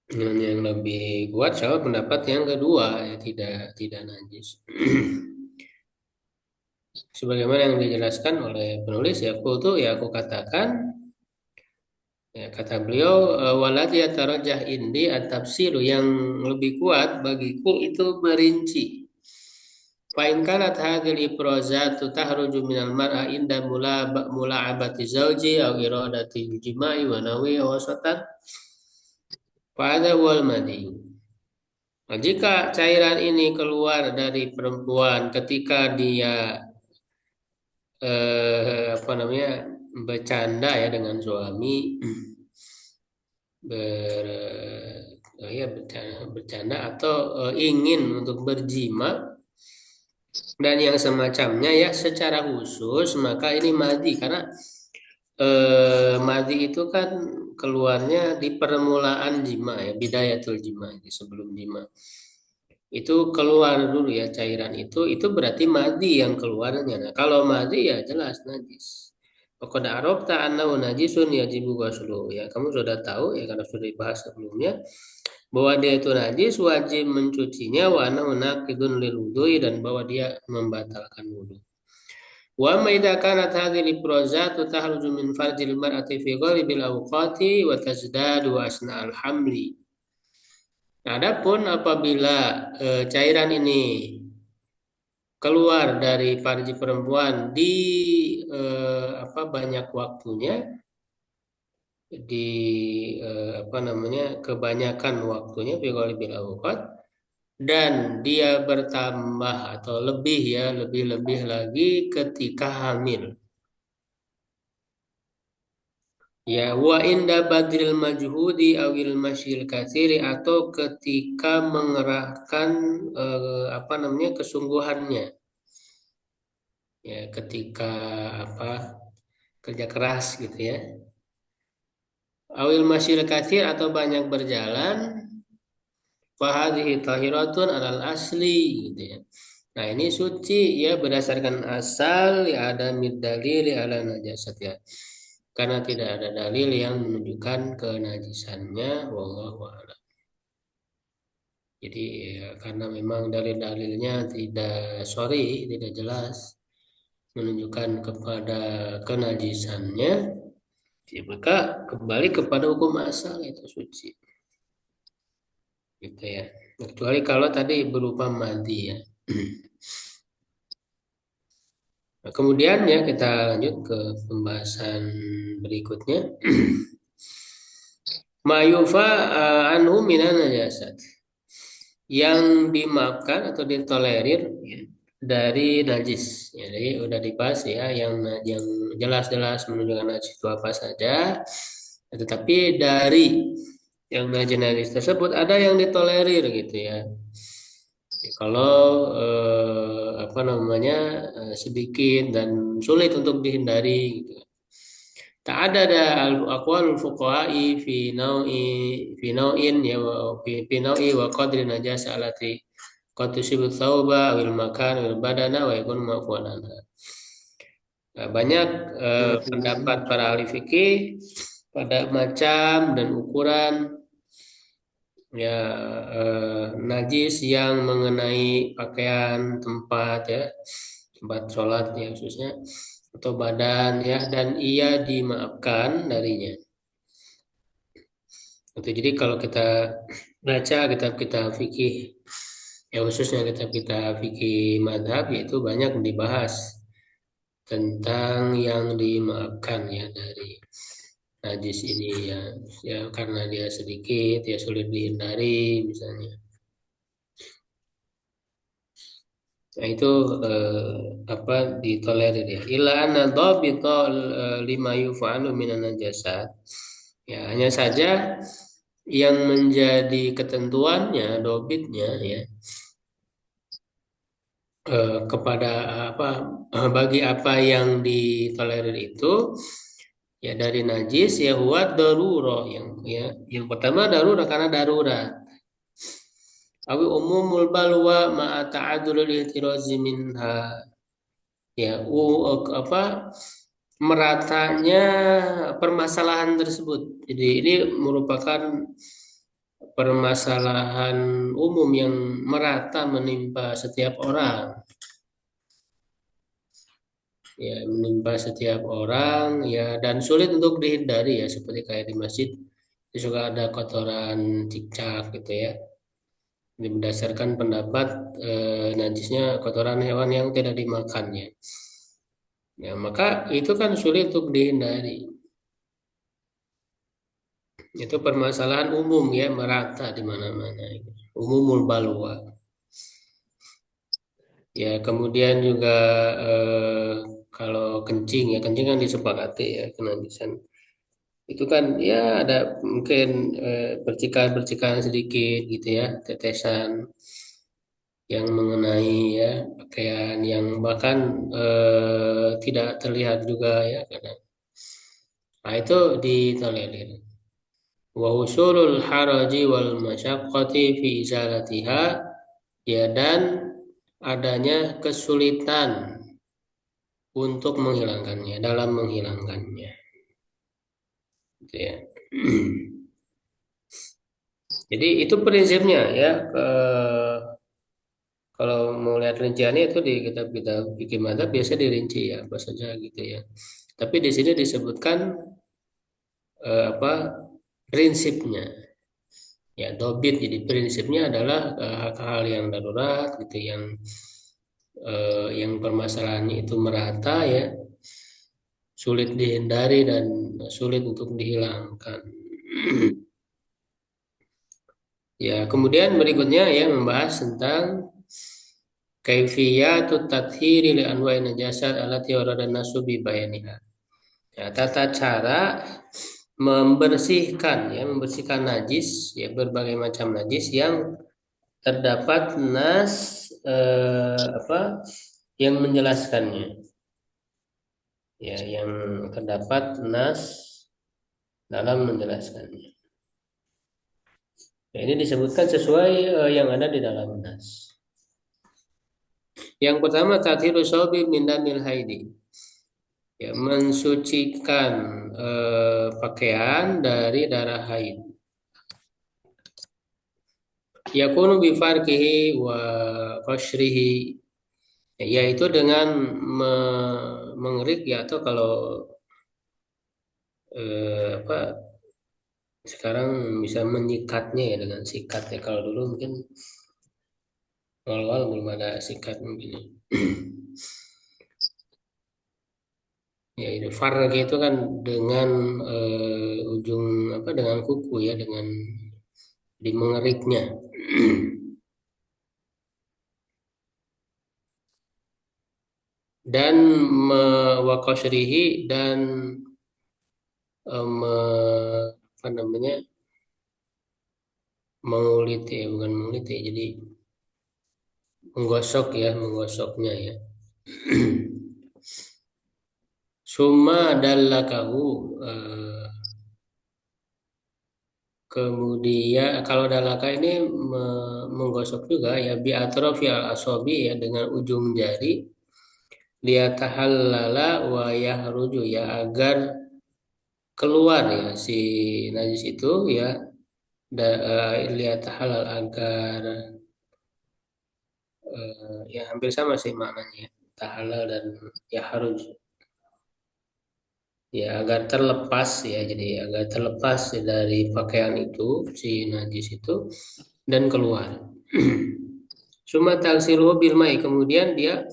Yang lebih kuat sama pendapat yang kedua ya tidak najis. Sebagaimana yang dijelaskan oleh penulis ya aku katakan ya, kata beliau waladi atarajah indi at-tafsiru yang lebih kuat bagiku itu merinci. Fa in kanat hadhil ifrazatu tahruju minal mar'a inda mula'abati zawji aw iradati jima'i wa nawi wasatan fa hadha wal madi. Nah, jika cairan ini keluar dari perempuan ketika dia apa namanya bercanda ya dengan suami ber ya bercanda atau ingin untuk berjima dan yang semacamnya ya secara khusus maka ini madi karena madi itu kan keluarnya di permulaan jima ya bidayatul jima sebelum jima itu keluar dulu ya cairan itu berarti madi yang keluarnya. Nah, kalau madi ya jelas najis. Qad arafta annahu najisun yajibu ghusluhu ya kamu sudah tahu ya karena sudah dibahas sebelumnya bahwa dia itu najis wajib mencucinya wa annahu naqidun lil wudhu dan bahwa dia membatalkan wudhu. Wa ma idza kanat hadhihi al-ifrazatu tahruju min farjil mar'ati fi ghalibil awqati wa tazdadu asna'al hamli. Nah, adapun apabila cairan ini keluar dari farji perempuan di banyak waktunya di apa namanya kebanyakan waktunya fi ghalibil awqat dan dia bertambah atau lebih ya lebih lagi ketika hamil. Ya wa inda badril majhudi awil masyil katsiri atau ketika mengerahkan apa namanya kesungguhannya. Ya ketika apa kerja keras gitu ya. Awil masyil katsir atau banyak berjalan fahadhihi tahiratun alal asli gitu ya. Nah, ini suci ya berdasarkan asal ya ada dalil ya ala najasat ya. Karena tidak ada dalil yang menunjukkan kenajisannya wallahu a'lam. Jadi ya, karena memang dalil-dalilnya tidak jelas menunjukkan kepada kenajisannya, ya, maka kembali kepada hukum asal itu suci. Gitu ya. Kecuali kalau tadi berupa mandi ya. Nah, kemudian ya kita lanjut ke pembahasan berikutnya. Mayufa anhu minan najasat. Yang dimaafkan atau ditolerir ya, dari najis. Ya, jadi udah dibahas ya yang jelas-jelas menunjukkan najis itu apa saja. Tetapi dari yang najis tersebut ada yang ditolerir gitu ya. Kalau apa namanya sedikit dan sulit untuk dihindari gitu. Tak ada aqwalul fuqaha'i fi nau'in ya wa fi nau'i wa qadri najasa allati qad tusibu thawba wil makan wil badana wa yakun ma'fuwan anha. Nah, banyak pendapat para ahli fikih pada macam dan ukuran ya najis yang mengenai pakaian tempat ya, tempat sholat ya khususnya, atau badan ya, dan ia dimaafkan darinya. Itu jadi kalau kita baca kitab-kitab fikih ya, khususnya kitab-kitab fikih madhab, yaitu banyak dibahas tentang yang dimaafkan ya dari najis ini ya, ya karena dia sedikit ya sulit dihindari misalnya. Nah itu apa ditolerir ya. Illa anna dhabita lima yuf'alu minan najasat. Ya hanya saja yang menjadi ketentuannya, dobitnya ya, kepada apa, bagi apa yang ditolerir itu ya dari najis ya huwa darurah, yang ya yang pertama darurat karena darurat. Awi umumul balwa ma'a ta'adzurul ihtirazi minha. Ya, apa meratanya permasalahan tersebut. Jadi ini merupakan permasalahan umum yang merata menimpa setiap orang. Ya, menimpa setiap orang ya, dan sulit untuk dihindari ya, seperti kayak di masjid itu juga ada kotoran cicak gitu ya. Ini berdasarkan pendapat najisnya kotoran hewan yang tidak dimakannya. Ya, maka itu kan sulit untuk dihindari. Itu permasalahan umum ya, merata di mana-mana. Umumul balwa. Ya, kemudian juga kalau kencing ya, kencing kan disepakati ya, kenajisan. Itu kan ya ada mungkin percikan-percikan sedikit gitu ya, tetesan yang mengenai ya pakaian yang bahkan tidak terlihat juga ya kadang. Nah, itu ditolerir. Wa husulul haraji wal masyaqqati fi izalatiha, ya, dan adanya kesulitan untuk menghilangkannya, dalam menghilangkannya gitu ya. Jadi itu prinsipnya ya, kalau mau lihat rinciannya itu di kitab-kitab fikih madzhab biasa dirinci ya apa saja gitu ya. Tapi di sini disebutkan apa prinsipnya. Ya, dobit jadi prinsipnya adalah hal-hal yang darurat gitu, yang permasalahannya itu merata ya, sulit dihindari dan sulit untuk dihilangkan. Ya, kemudian berikutnya ya membahas tentang kaifiyatut tathhiri li anwa'in najasat allati warada nasu bi bayaniha. Ya, tata cara membersihkan ya, membersihkan najis ya, berbagai macam najis yang terdapat nas apa yang menjelaskannya ya, yang terdapat nas dalam menjelaskannya ya, ini disebutkan sesuai yang ada di dalam nas. Yang pertama tathiru saubi min damil haidi, ya mensucikan pakaian dari darah haid. Yakunu bifarkihi wa qashrihi, yaitu dengan mengerik ya, atau kalau apa sekarang bisa menyikatnya ya dengan sikat ya, kalau dulu mungkin awal-awal belum ada sikat mungkin ya. Ya itu farq itu kan dengan ujung apa, dengan kuku ya, dengan dimengeriknya. Dan wakosrihi, dan apa namanya, mengulit ya, bukan mengulit ya, jadi menggosok ya, menggosoknya ya. Summa dallakahu, Kemudian kalau dalaka ini menggosok juga ya bi atrofi al asobi ya dengan ujung jari liyatahallala wa yahruju ya agar keluar ya si najis itu ya liyatahalal agar ya hampir sama sih maknanya tahalal dan yahruj ya agar terlepas ya jadi agar terlepas dari pakaian itu si najis itu dan keluar. Suma taghsiluhu bil mai, kemudian dia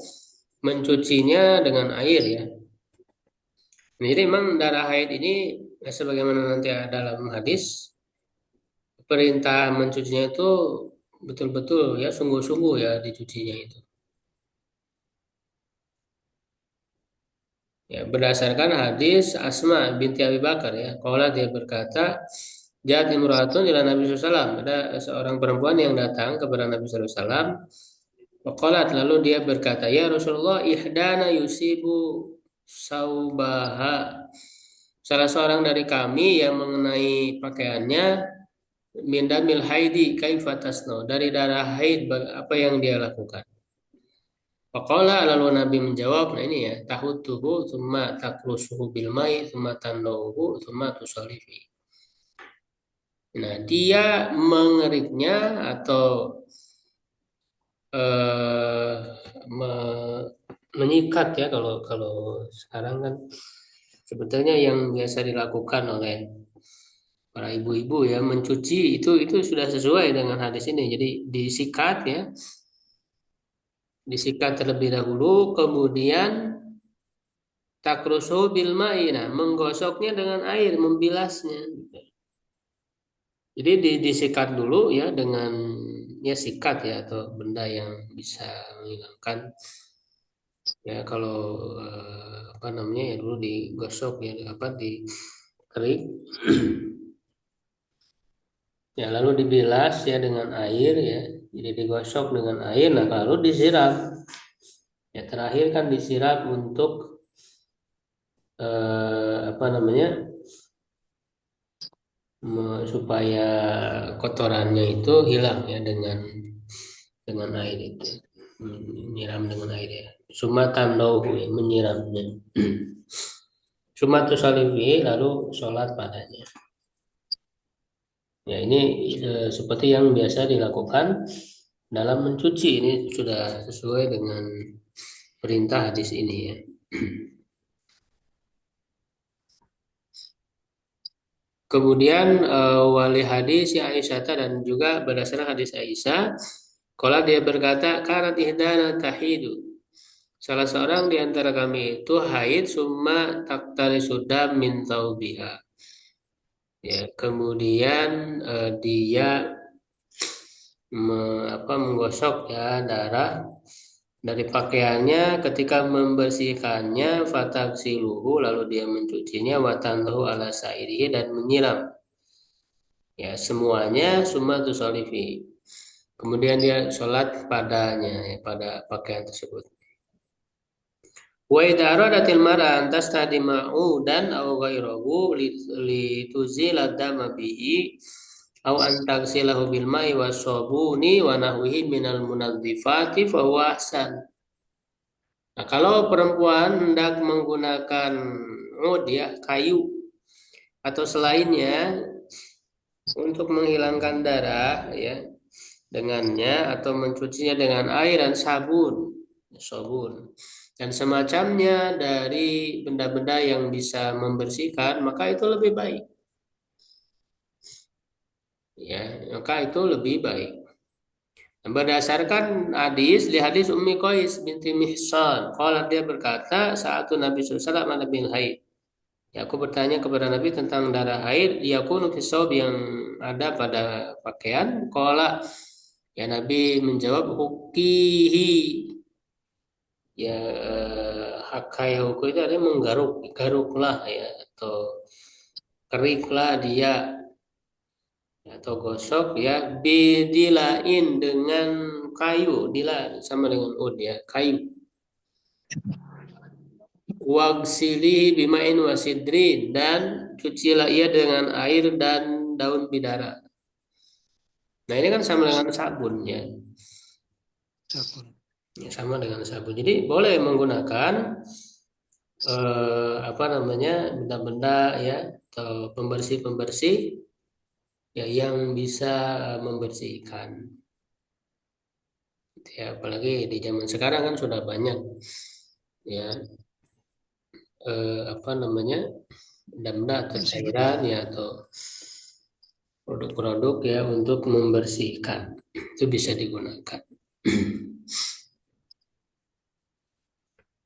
mencucinya dengan air ya. Nah, jadi memang darah haid ini sebagaimana nanti ada dalam hadis perintah mencucinya itu betul-betul ya sungguh-sungguh ya dicucinya itu. Ya, berdasarkan hadis Asma binti Abi Bakar ya. Kalau dia berkata, Ja'at imra'atun ila Nabi SAW. Ada seorang perempuan yang datang kepada Nabi SAW. Waqalat, lalu dia berkata, ya Rasulullah, ihdana yusibu saubaha. Salah seorang dari kami yang mengenai pakaiannya min damil haidi kaifa tasnau. Dari darah haid apa yang dia lakukan? Faqala lalu Nabi menjawab, nah ini ya, tahutuhu thumma takrusuhu bil mai thumma tandahu thumma tusalifi. Nah, dia mengeriknya atau eh, menyikat ya kalau kalau sekarang kan sebetulnya yang biasa dilakukan oleh para ibu-ibu ya mencuci itu sudah sesuai dengan hadis ini. Jadi disikat ya, disikat terlebih dahulu, kemudian takrusu bil ma'i, nah, menggosoknya dengan air, membilasnya. Jadi disikat dulu ya dengan ya sikat ya atau benda yang bisa menghilangkan ya kalau apa namanya ya dulu digosok ya apa di kerik ya lalu dibilas ya dengan air ya jadi digosok dengan air nah lalu disiram ya terakhir kan disiram untuk apa namanya supaya kotorannya itu hilang ya dengan air itu menyiram dengan air ya sumatan dauhu ya, menyiramnya sumatu salifi lalu sholat padanya ya ini seperti yang biasa dilakukan dalam mencuci ini sudah sesuai dengan perintah hadis ini ya. Kemudian wali hadis ya Aisyah dan juga berdasarkan hadis Aisyah, kalau dia berkata karat ihdana tahidu. Salah seorang di antara kami itu haid summa taktari sudah min taubiha. Ya, kemudian dia menggosok ya darah dari pakaiannya ketika membersihkannya fataksiluhu lalu dia mencucinya watandahu ala sairihi dan menyiram ya semuanya summa tusolifi kemudian dia sholat padanya ya, pada pakaian tersebut wa idza aradatil mar'a an tastadima'u dan aw ghairahu lituzila dama bihi aw an taghsilahu bil ma'i wasabuni wa nahwihi minal munadzifati fa huwa ahsan. Nah, kalau perempuan hendak menggunakan ya kayu atau selainnya untuk menghilangkan darah ya dengannya atau mencucinya dengan air dan sabun dan semacamnya dari benda-benda yang bisa membersihkan maka itu lebih baik ya maka itu lebih baik. Berdasarkan hadis di hadis Ummi Qais binti Mihsan, kalau dia berkata saat itu Nabi SAW ada bin haid. Ya, aku bertanya kepada Nabi tentang darah haid, yakunu fisaub yang ada pada pakaian. Qala ya Nabi menjawab hukihi ya hakayuku itu artinya menggaruk, garuklah ya atau keriklah dia atau gosok ya bidilain dengan kayu dila sama dengan ud ya kayu wagsili bimain wasidrin dan cucilah ia dengan air dan daun bidara. Nah ini kan sama dengan sabun ya. Sabun. Ya, sama dengan sabun. Jadi boleh menggunakan apa namanya benda-benda ya atau pembersih-pembersih ya yang bisa membersihkan. Ya apalagi di zaman sekarang kan sudah banyak ya apa namanya benda-benda atau cairan ya atau produk-produk ya untuk membersihkan itu bisa digunakan.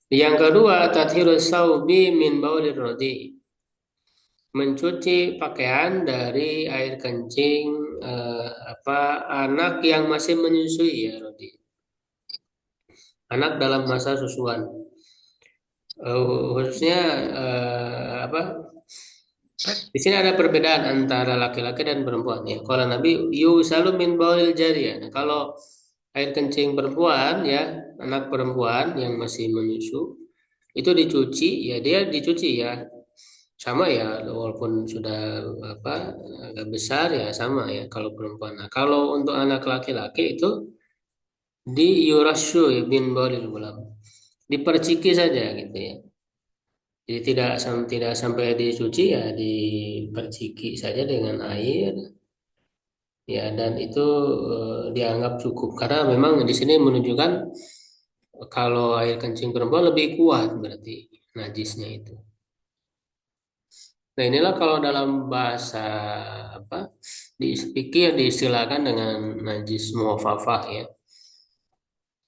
Yang kedua, tathirus saubi min baulir rodi. Mencuci pakaian dari air kencing apa anak yang masih menyusui ya Rodi. Anak dalam masa susuan. Khususnya apa? Di sini ada perbedaan antara laki-laki dan perempuan ya. Kalau Nabi yusalu min baulil jariyah. Nah, kalau air kencing perempuan ya, anak perempuan yang masih menyusu itu dicuci ya dia dicuci ya sama ya walaupun sudah apa agak besar ya sama ya kalau perempuan. Nah, kalau untuk anak laki-laki itu di yurasyu ya, bin baulil gulam. Diperciki saja gitu ya. Jadi tidak sampai dicuci ya diperciki saja dengan air ya dan itu dianggap cukup karena memang di sini menunjukkan kalau air kencing perempuan lebih kuat berarti najisnya itu. Nah inilah kalau dalam bahasa apa di fikih diistilahkan dengan najis muhafafah ya.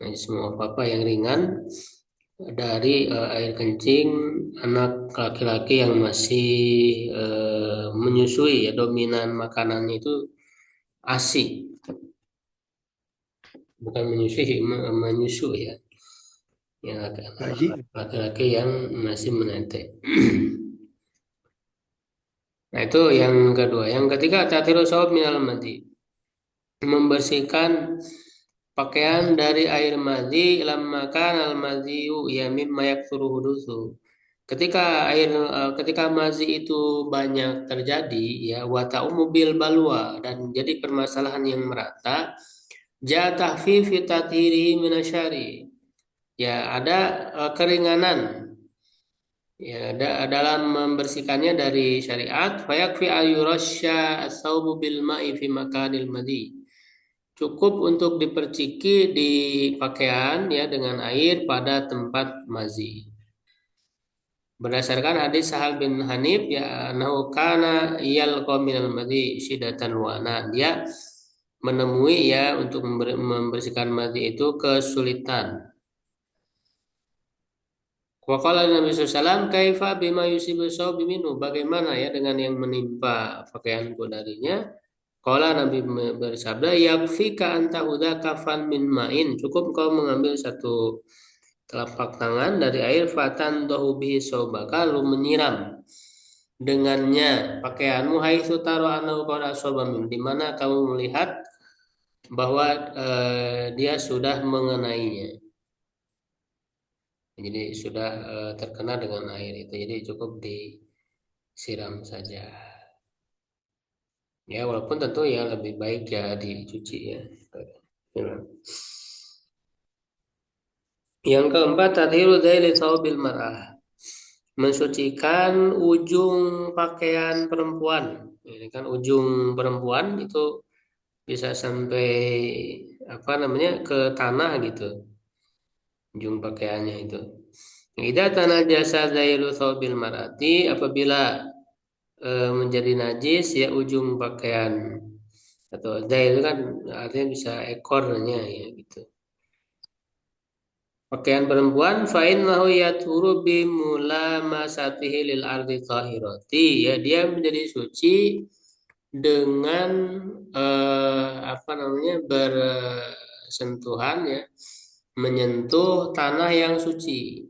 Najis muhafafah yang ringan dari air kencing anak laki-laki yang masih menyusui ya dominan makanannya itu ASI bukan menyusui menyusu ya yang laki-laki yang masih menetes. Nah itu yang kedua. Yang ketiga tathirus sawab minal madi. Membersihkan pakaian dari air madhi lamma kana al madhiyu ya mimma yakthuru hudusu. Ketika mazi itu banyak terjadi ya wa ta'umu bil balwa dan jadi permasalahan yang merata ja tahfifi tathirihi minasyari. Ya ada keringanan ya dalam membersihkannya dari syariat fayakfi ayurasya as-saubu bil ma'i fi makanil madi. Cukup untuk diperciki di pakaian ya dengan air pada tempat mazi. Berdasarkan hadis Sahal bin Hanif ya annahu kana yalqa minal madi syidatan wana. Dia menemui ya untuk membersihkan madi itu kesulitan. Wa qala Nabi SAW kaifa bima yusibu sawbi minhu. Bagaimana ya dengan yang menimpa pakaianku darinya? Qala Nabi bersabda yakfika anta uda kafan min ma'in. Cukup kau mengambil satu telapak tangan dari air fatan dohubihi sobaka lalu menyiram dengannya pakaianmu haitsu taro annahu qad asaba min di mana kamu melihat bahwa dia sudah mengenainya. Jadi sudah terkena dengan air itu. Jadi cukup disiram saja. Ya walaupun tentu ya lebih baik ya dicuci ya. Yang keempat tadhiru dzaili thawbil mar'ah. Mensucikan ujung pakaian perempuan. Ini kan ujung perempuan itu bisa sampai apa namanya ke tanah gitu. Ujung pakaiannya itu. Idza tanajasa dzailu thawbil mar'ati apabila menjadi najis ya ujung pakaian atau dzail kan artinya bisa ekornya ya gitu. Pakaian perempuan fa'innahu yaturu bimulamasatihi lil ardi tahirati ya dia menjadi suci dengan apa namanya bersentuhan ya menyentuh tanah yang suci.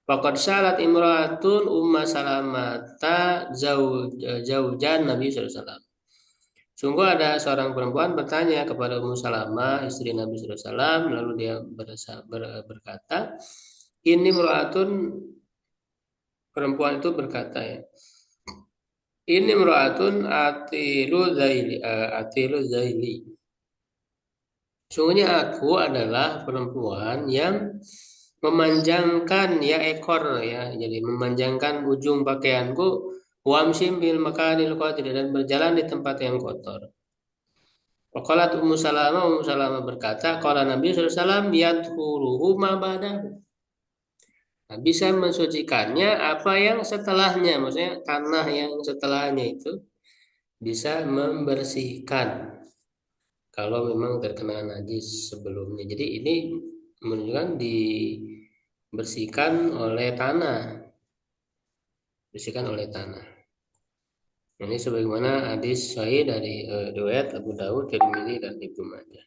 Faqad salat imra'atun umma salamata zaujan Nabi sallallahu alaihi wasallam. Sungguh ada seorang perempuan bertanya kepada Ummu Salamah, istri Nabi SAW, lalu dia berkata, ini meruatun perempuan itu berkata ya, Ini imra'atun atilu zaili. Sungguhnya aku adalah perempuan yang memanjangkan ya ekor ya, jadi memanjangkan ujung pakaianku wamsim bil makanil qadir dan berjalan di tempat yang kotor. Waqalat Ummu Salamah berkata, qala Nabi sallallahu alaihi wasallam yadkhuluhu ma ba'dahu. Nah, bisa mensucikannya apa yang setelahnya, maksudnya tanah yang setelahnya itu bisa membersihkan kalau memang terkena najis sebelumnya. Jadi ini menunjukkan dibersihkan oleh tanah, bersihkan oleh tanah. Ini sebagaimana hadis sahih dari riwayat Abu Dawud, Tirmidzi dan Ibnu Majah.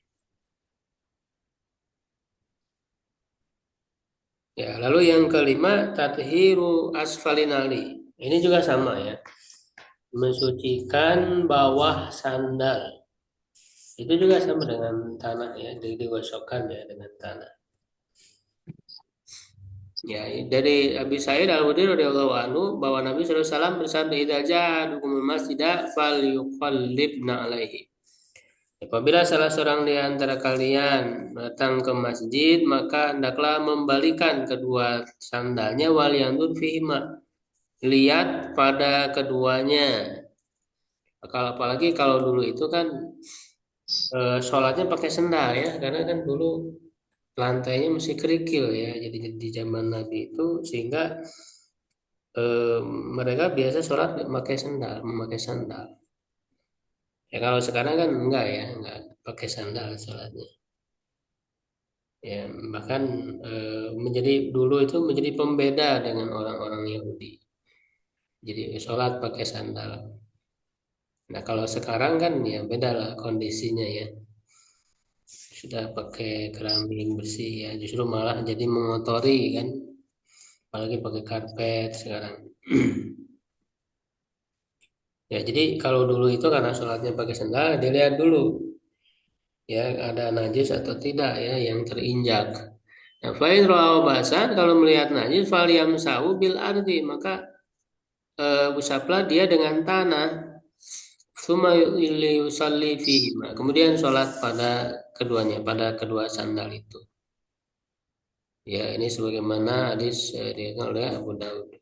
Ya, lalu yang kelima tathiru asfalinali. Ini juga sama ya. Mensucikan bawah sandal. Itu juga sama dengan tanah ya, digosokkan ya dengan tanah. Ya, dari Abi Sa'id Al-Khudri radhiyallahu anhu bahwa Nabi sallallahu alaihi wasallam bersabda, "Idza ja'adukumul masjida falyuqallibna alaihi." Apabila salah seorang di antara kalian datang ke masjid, maka hendaklah membalikan kedua sandalnya wal yandur fihima. Lihat pada keduanya. Kalau apalagi kalau dulu itu kan sholatnya pakai sendal ya, karena kan dulu lantainya masih kerikil ya, jadi di zaman Nabi itu sehingga eh, mereka biasa sholat memakai sandal. Ya kalau sekarang kan enggak ya, enggak pakai sandal sholatnya. Ya bahkan menjadi dulu itu menjadi pembeda dengan orang-orang Yahudi. Jadi sholat pakai sandal. Nah kalau sekarang kan ya beda lah kondisinya ya. Sudah pakai keramik bersih ya, justru malah jadi mengotori kan, apalagi pakai karpet sekarang. Ya jadi kalau dulu itu karena sholatnya pakai sandal, dilihat dulu ya ada najis atau tidak ya yang terinjak. Nah, fa'in ra'a basan, kalau melihat najis falyamsahu bil ardi, maka usaplah dia dengan tanah. Suma yusalli fihima. Kemudian sholat pada keduanya, pada kedua sandal itu. Ya, ini sebagaimana hadis diriwayatkan oleh Abu Daud.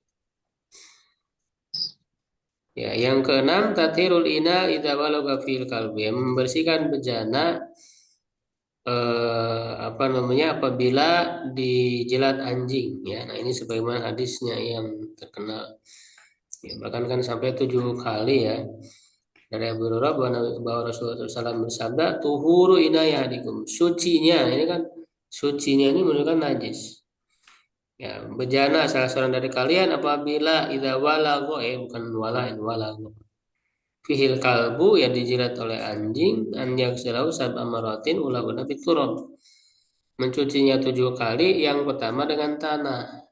Ya, yang keenam tathirul ina idza balagha fil kalbi, membersihkan bejana apa namanya apabila dijilat anjing ya. Nah, ini sebagaimana hadisnya yang terkenal. Ya, bahkan kan sampai 7 kali ya. Dari Abu Hurairah bahwa Rasulullah SAW bersabda, tuhuru inayahdikum, sucinya, ini kan sucinya ini menunjukkan najis. Ya, bejana salah seorang dari kalian apabila idza walagha bukan walagha. Fihil kalbu yang dijilat oleh anjing an yaghsilahu sab'a maratin ula-ula biturab. Mencucinya 7 kali, yang pertama dengan tanah.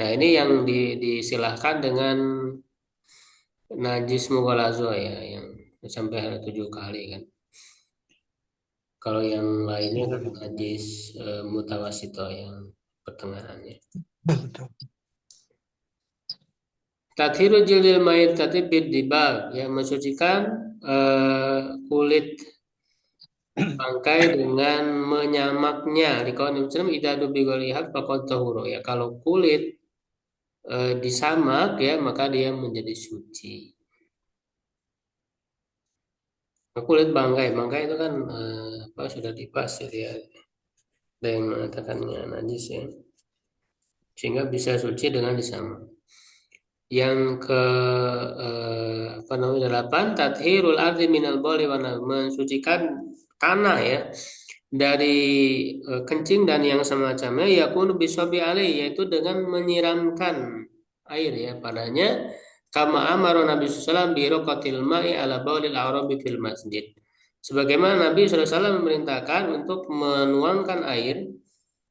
Nah, ini yang disilahkan dengan najis mughalazo ya, yang sampai 7 kali kan. Kalau yang lainnya kan najis mutawasito yang pertengahannya. Tathiru jildil mayit tatib bidibag yang mensucikan kulit bangkai dengan menyamaknya. Di kawan Muslim idadu bigolihak pakot tahuro ya. Kalau kulit disamak ya maka dia menjadi suci. Nah, kulit bangkai itu kan apa sudah dipasir ya. Ada yang mengatakannya najis ya. Sehingga bisa suci dengan disamak. Yang ke apa namanya 8 tathirul ardi minal boli wa mensucikan tanah ya dari kencing dan yang semacamnya yakunu bisobi alih, yaitu dengan menyiramkan air ya padanya, kama amara Nabi sallallahu alaihi wasallam bi raqatil ma'i ala baulil arabi fil masjid, sebagaimana Nabi sallallahu alaihi wasallam memerintahkan untuk menuangkan air,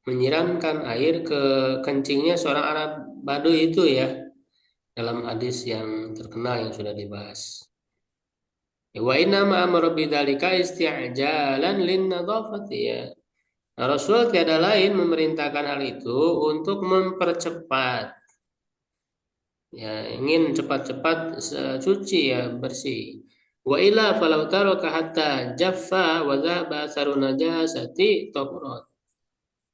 menyiramkan air ke kencingnya seorang Arab Baduy itu ya, dalam hadis yang terkenal yang sudah dibahas. Wa inna ma amara bidzalika isti'jalan lin nadhafati ya. Nah, Rasul tiada lain memerintahkan hal itu untuk mempercepat ya ingin cepat-cepat suci ya bersih. Wa illa falau taraka hatta jaffa wa dhaba saru najasati tahurat.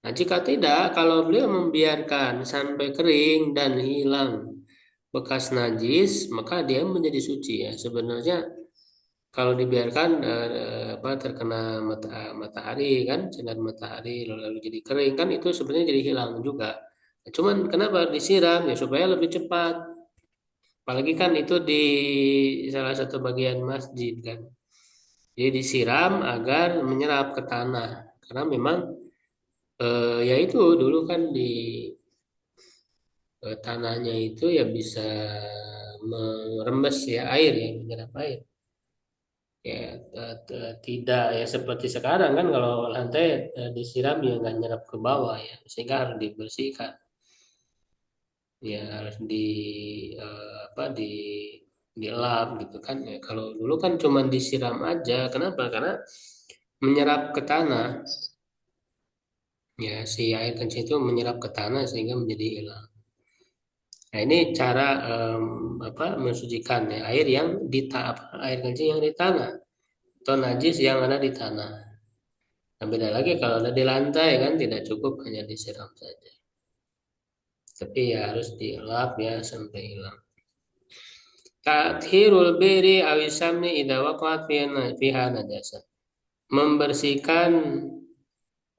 Nah, jika tidak, kalau beliau membiarkan sampai kering dan hilang bekas najis, maka dia menjadi suci ya. Sebenarnya kalau dibiarkan terkena matahari kan, sinar matahari lalu jadi kering kan itu sebenarnya jadi hilang juga. Cuman kenapa disiram ya supaya lebih cepat. Apalagi kan itu di salah satu bagian masjid kan. Jadi disiram agar menyerap ke tanah. Karena memang ya itu dulu kan di tanahnya itu ya bisa merembes ya air ya menyerap air. Ya tidak ya seperti sekarang kan kalau lantai disiram ya nggak nyerap ke bawah ya sehingga harus dibersihkan. Ya harus dilap gitu kan ya kalau dulu kan cuma disiram aja kenapa karena menyerap ke tanah ya si air kencing itu menyerap ke tanah sehingga menjadi hilang. Nah ini cara mensucikan ya air yang air kencing yang di tanah atau najis yang ada di tanah. Nah, beda lagi kalau ada di lantai kan tidak cukup hanya disiram saja tapi ya harus dilap ya sampai hilang. Tathirul biri awisamni idza waqa'at fiha najasa. Membersihkan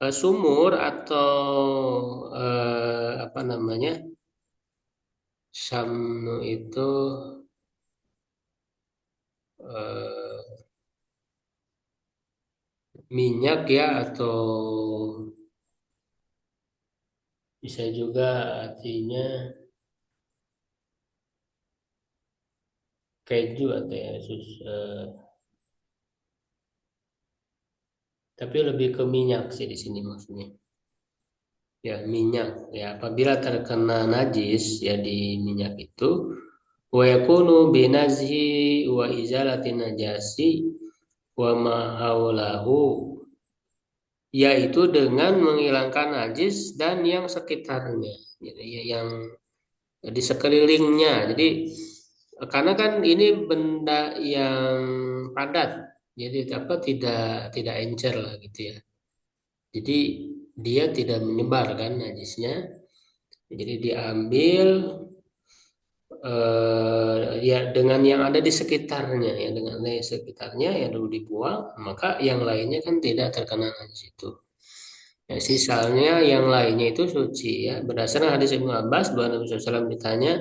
sumur atau apa namanya? Samnu itu eh, minyak ya atau bisa juga artinya keju atau ya tapi lebih ke minyak sih di sini maksudnya. Ya minyak ya apabila terkena najis ya di minyak itu wa yakunu binazhi wa izalati najasi wa ma haulahu yaitu dengan menghilangkan najis dan yang sekitarnya ya, yang di sekelilingnya jadi karena kan ini benda yang padat jadi apa tidak encer lah gitu ya jadi dia tidak menyebar kan najisnya jadi diambil ya dengan yang ada di sekitarnya ya dengan ada di sekitarnya ya dulu dibuang maka yang lainnya kan tidak terkena najis itu ya, sisanya yang lainnya itu suci ya berdasarkan hadis Ibnu Abbas bahwa Nabi SAW ditanya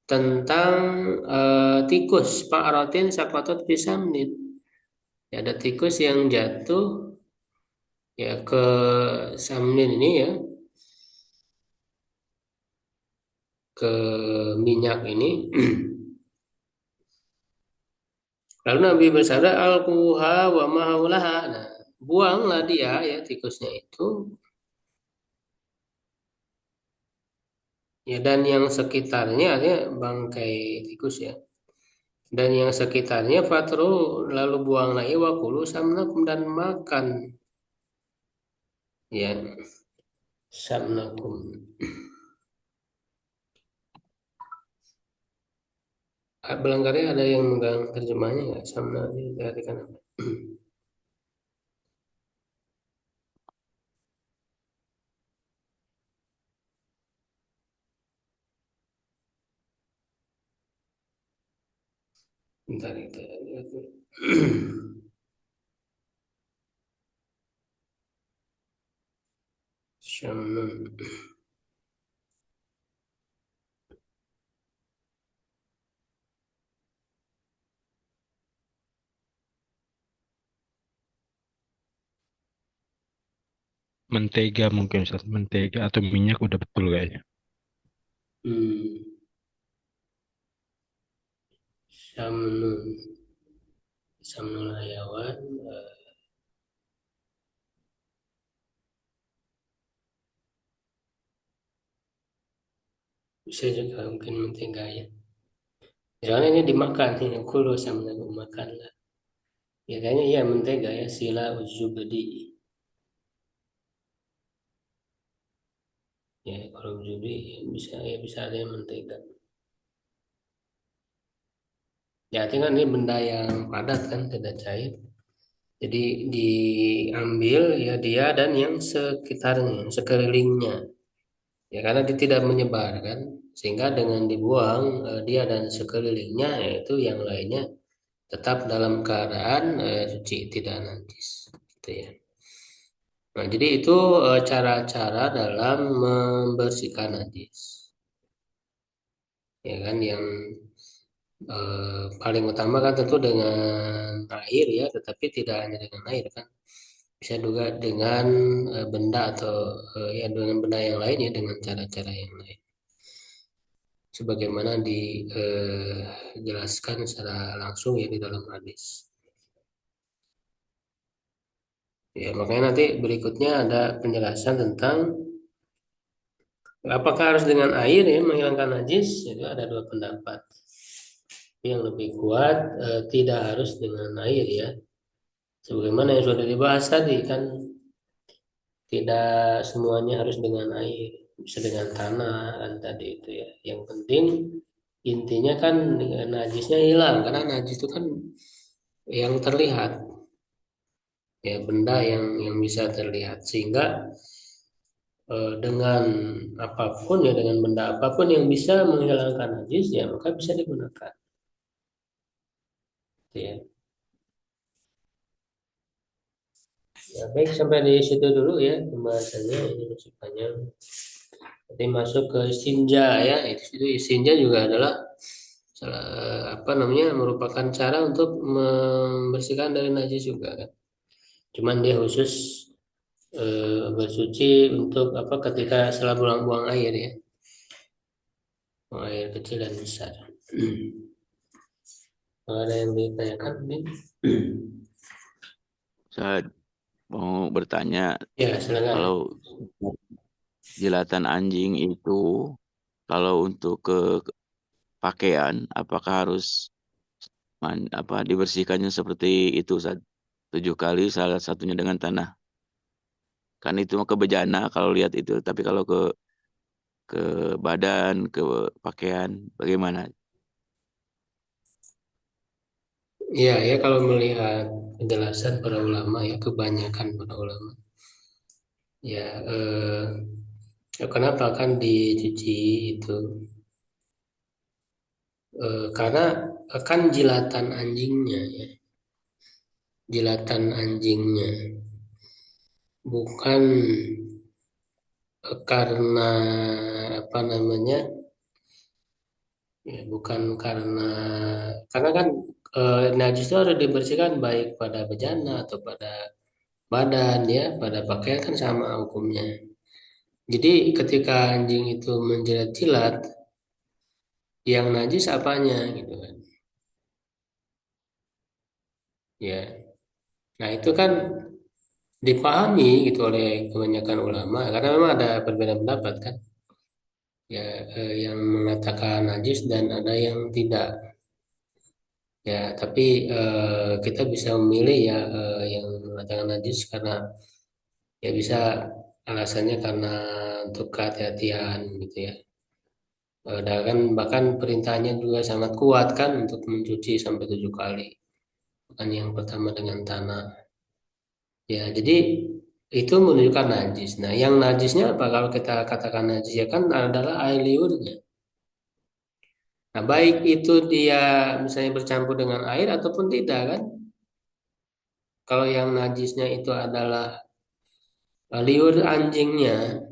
tentang tikus Pak Rotin Sakotot Bisamnit ya, ada tikus yang jatuh ya ke samnin ini ya ke minyak ini lalu Nabi bersabda al-quha wa mahaulaha. Nah, buanglah dia ya tikusnya itu ya dan yang sekitarnya ya bangkai tikus ya. Dan yang sekitarnya fatru lalu buang lagi wakulu samnakum dan makan ya samnakum. Barangkali ada yang megang terjemahnya nggak samna ini diartikan apa? Bentar kita lihat. Syamnun. Mentega mungkin Ustaz. Mentega atau minyak udah betul kayaknya. Hmm. Syamnun. Samnul hayawan bisa juga mungkin mentega ya. Soalnya ini dimakan ini kulu sama makan lah. Ya kayaknya iya mentega ya sila uzubdi. Ya kalau uzubdi ya bisa ada yang mentega. Ya, artinya kan ini benda yang padat kan, tidak cair. Jadi diambil ya dia dan yang sekitarnya, sekelilingnya. Ya, karena dia tidak menyebar kan, sehingga dengan dibuang dia dan sekelilingnya, yaitu yang lainnya tetap dalam keadaan suci, tidak najis. Gitu ya. Nah, jadi itu cara-cara dalam membersihkan najis. Ya kan, yang paling utama kan tentu dengan air ya, tetapi tidak hanya dengan air kan. Bisa juga dengan benda atau ya dengan benda yang lain ya, dengan cara-cara yang lain. Sebagaimana dijelaskan secara langsung ya di dalam hadis. Ya, makanya nanti berikutnya ada penjelasan tentang apakah harus dengan air ya menghilangkan najis. Itu ada dua pendapat. Yang lebih kuat tidak harus dengan air ya. Sebagaimana yang sudah dibahas tadi kan, tidak semuanya harus dengan air, bisa dengan tanah kan tadi itu ya. Yang penting intinya kan najisnya hilang, karena najis itu kan yang terlihat ya, benda yang bisa terlihat, sehingga dengan apapun ya, dengan benda apapun yang bisa menghilangkan najis ya, maka bisa digunakan ya. Ya, baik, sampai di situ dulu ya pembahasannya, ini masih panjang. Nanti masuk ke istinja ya, itu istinja juga adalah salah, apa namanya, merupakan cara untuk membersihkan dari najis juga kan. Cuman dia khusus bersuci untuk apa, ketika setelah buang air ya, buang air kecil dan besar. Kalau ada yang ditanyakan mungkin. Saya mau bertanya, Ya, silakan. kalau jilatan anjing itu, kalau untuk ke pakaian, apakah harus dibersihkannya seperti itu, Ustaz? 7 kali, salah satunya dengan tanah. Kan itu mah ke bejana kalau lihat itu, tapi kalau ke badan, ke pakaian, bagaimana? Ya, ya, kalau melihat penjelasan para ulama ya, kebanyakan para ulama ya, ya kenapa kan dicuci itu, karena akan jilatan anjingnya ya, jilatan anjingnya bukan karena apa namanya ya, bukan karena kan najis itu harus dibersihkan baik pada bejana atau pada badan ya, pada pakaian kan sama hukumnya. Jadi ketika anjing itu menjilat-jilat, yang najis apanya gitu kan ya. Nah, itu kan dipahami gitu oleh kebanyakan ulama, karena memang ada perbedaan pendapat kan ya, yang mengatakan najis dan ada yang tidak ya. Tapi kita bisa memilih ya, yang mengatakan najis karena ya bisa alasannya karena untuk kehati-hatian gitu ya. Dan kan bahkan perintahnya juga sangat kuat kan untuk mencuci sampai 7 kali. Bukan yang pertama dengan tanah. Ya, jadi itu menunjukkan najis. Nah, yang najisnya apa kalau kita katakan najis ya, kan adalah air liurnya. Nah, baik itu dia misalnya bercampur dengan air ataupun tidak kan. Kalau yang najisnya itu adalah liur anjingnya,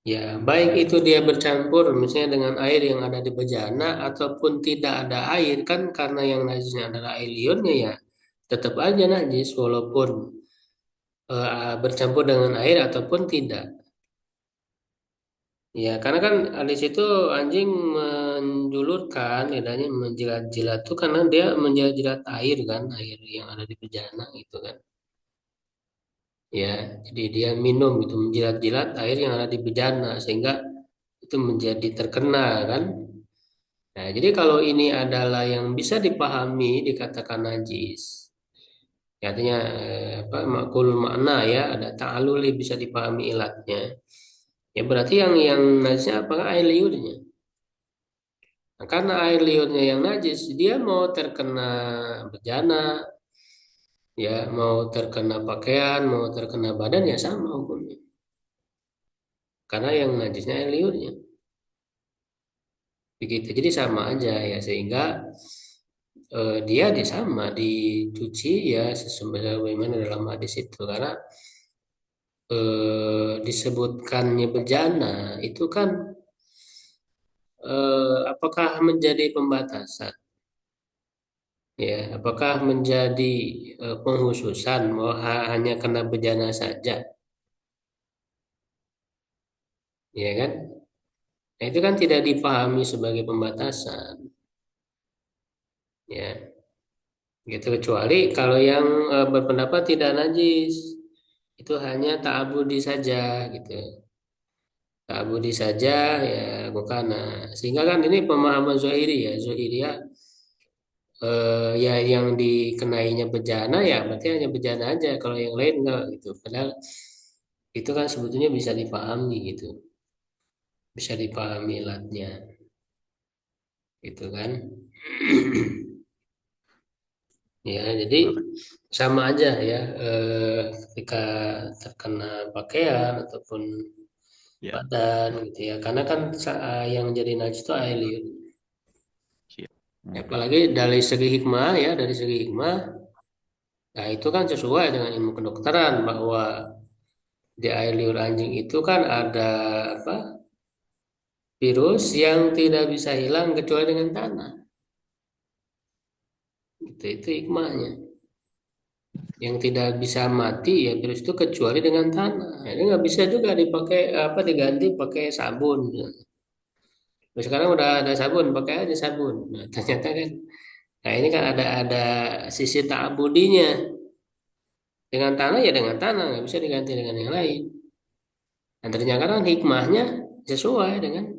ya baik itu dia bercampur misalnya dengan air yang ada di bejana ataupun tidak ada air kan, karena yang najisnya adalah air liurnya ya, tetap aja najis walaupun bercampur dengan air ataupun tidak. Ya, karena kan di situ anjing menjulurkan lidahnya, menjilat-jilat tuh karena dia menjilat-jilat air kan, air yang ada di bejana gitu kan. Ya, jadi dia minum itu, menjilat-jilat air yang ada di bejana sehingga itu menjadi terkena kan. Nah, jadi kalau ini adalah yang bisa dipahami dikatakan najis. Ya, artinya apa, makul makna ya, ada ta'aluli, bisa dipahami ilatnya. Ya berarti yang najisnya apakah air liurnya? Nah, karena air liurnya yang najis, dia mau terkena bejana, ya mau terkena pakaian, mau terkena badan ya sama hukumnya. Karena yang najisnya air liurnya. Begitu. Jadi sama aja ya sehingga dia sama dicuci ya sebagaimana dalam hadis itu karena disebutkannya bejana itu kan apakah menjadi pembatasan ya apakah menjadi penghususan mau hanya kena bejana saja ya kan nah, itu kan tidak dipahami sebagai pembatasan ya gitu kecuali kalau yang berpendapat tidak najis itu hanya ta'abudi saja gitu ta'abudi saja ya bukan nah, sehingga kan ini pemahaman Zuhairi ya Zuhairi ya ya yang dikenainya bejana ya berarti hanya bejana aja kalau yang lain enggak gitu padahal itu kan sebetulnya bisa dipahami gitu bisa dipahami ilatnya gitu kan ya jadi sama aja ya ketika terkena pakaian ataupun Ya. badan gitu ya karena kan yang jadi najis itu air liur. Siap. Apalagi dari segi hikmah ya dari segi hikmah nah itu kan sesuai dengan ilmu kedokteran bahwa di air liur anjing itu kan ada apa virus yang tidak bisa hilang kecuali dengan tanah itu hikmahnya yang tidak bisa mati ya virus itu kecuali dengan tanah ini nggak bisa juga dipakai apa diganti pakai sabun. Nah, sekarang udah ada sabun pakai aja sabun nah ternyata kan nah ini kan ada sisi ta'abudinya dengan tanah ya dengan tanah nggak bisa diganti dengan yang lain. Dan ternyata kan hikmahnya sesuai dengan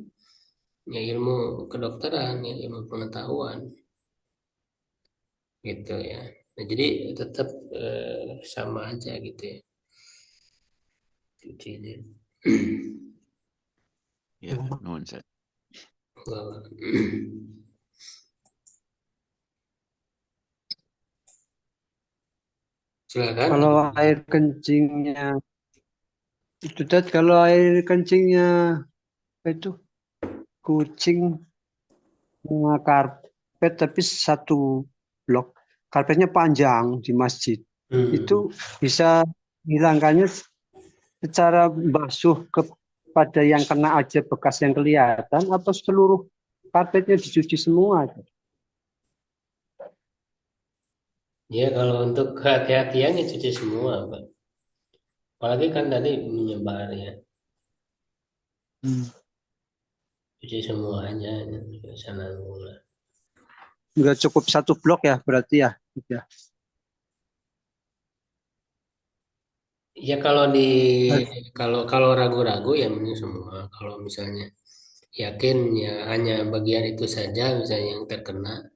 ya ilmu kedokteran, ya ilmu pengetahuan gitu ya. Nah, jadi tetap sama aja gitu ya cucinya. Ya, nuhun Ustaz. Silakan. Kalau air kencingnya itu Dad, kalau air kencingnya itu kucing sama karpet tapi satu blok karpetnya panjang di masjid itu bisa hilangkannya secara basuh kepada yang kena aja bekas yang kelihatan atau seluruh karpetnya dicuci semua? Ya kalau untuk kehati-hatian ya cuci semua, Pak. Apalagi kan tadi menyebar ya. Cuci semuanya ya, sana mula. Nggak cukup satu blok ya berarti ya? Ya. Ya kalau ragu-ragu ya mending semua. Kalau misalnya yakin ya hanya bagian itu saja misalnya yang terkena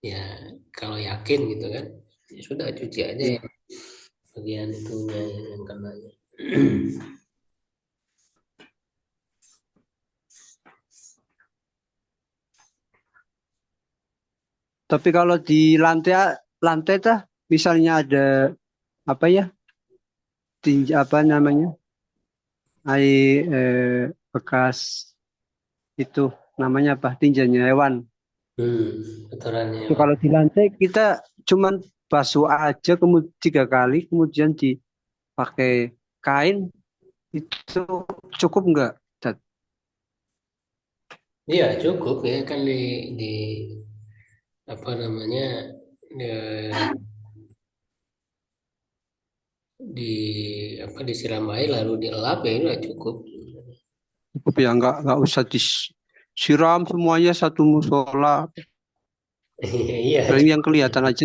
ya kalau yakin gitu kan ya sudah cuci aja Ya. ya bagian itunya yang kenanya. Tapi kalau di lantai tah misalnya ada apa ya? Apa namanya? Air bekas itu namanya apa? Tinjanya hewan. Kotorannya Itu kalau di lantai kita cuman basuh aja kemudian 3 kali kemudian dipakai kain itu cukup enggak? Dad? iya cukup ya kan di apa namanya di apa disiram air lalu dielap ya itu udah cukup. Cukup ya enggak usah disiram semuanya satu musola. Iya Yang kelihatan aja.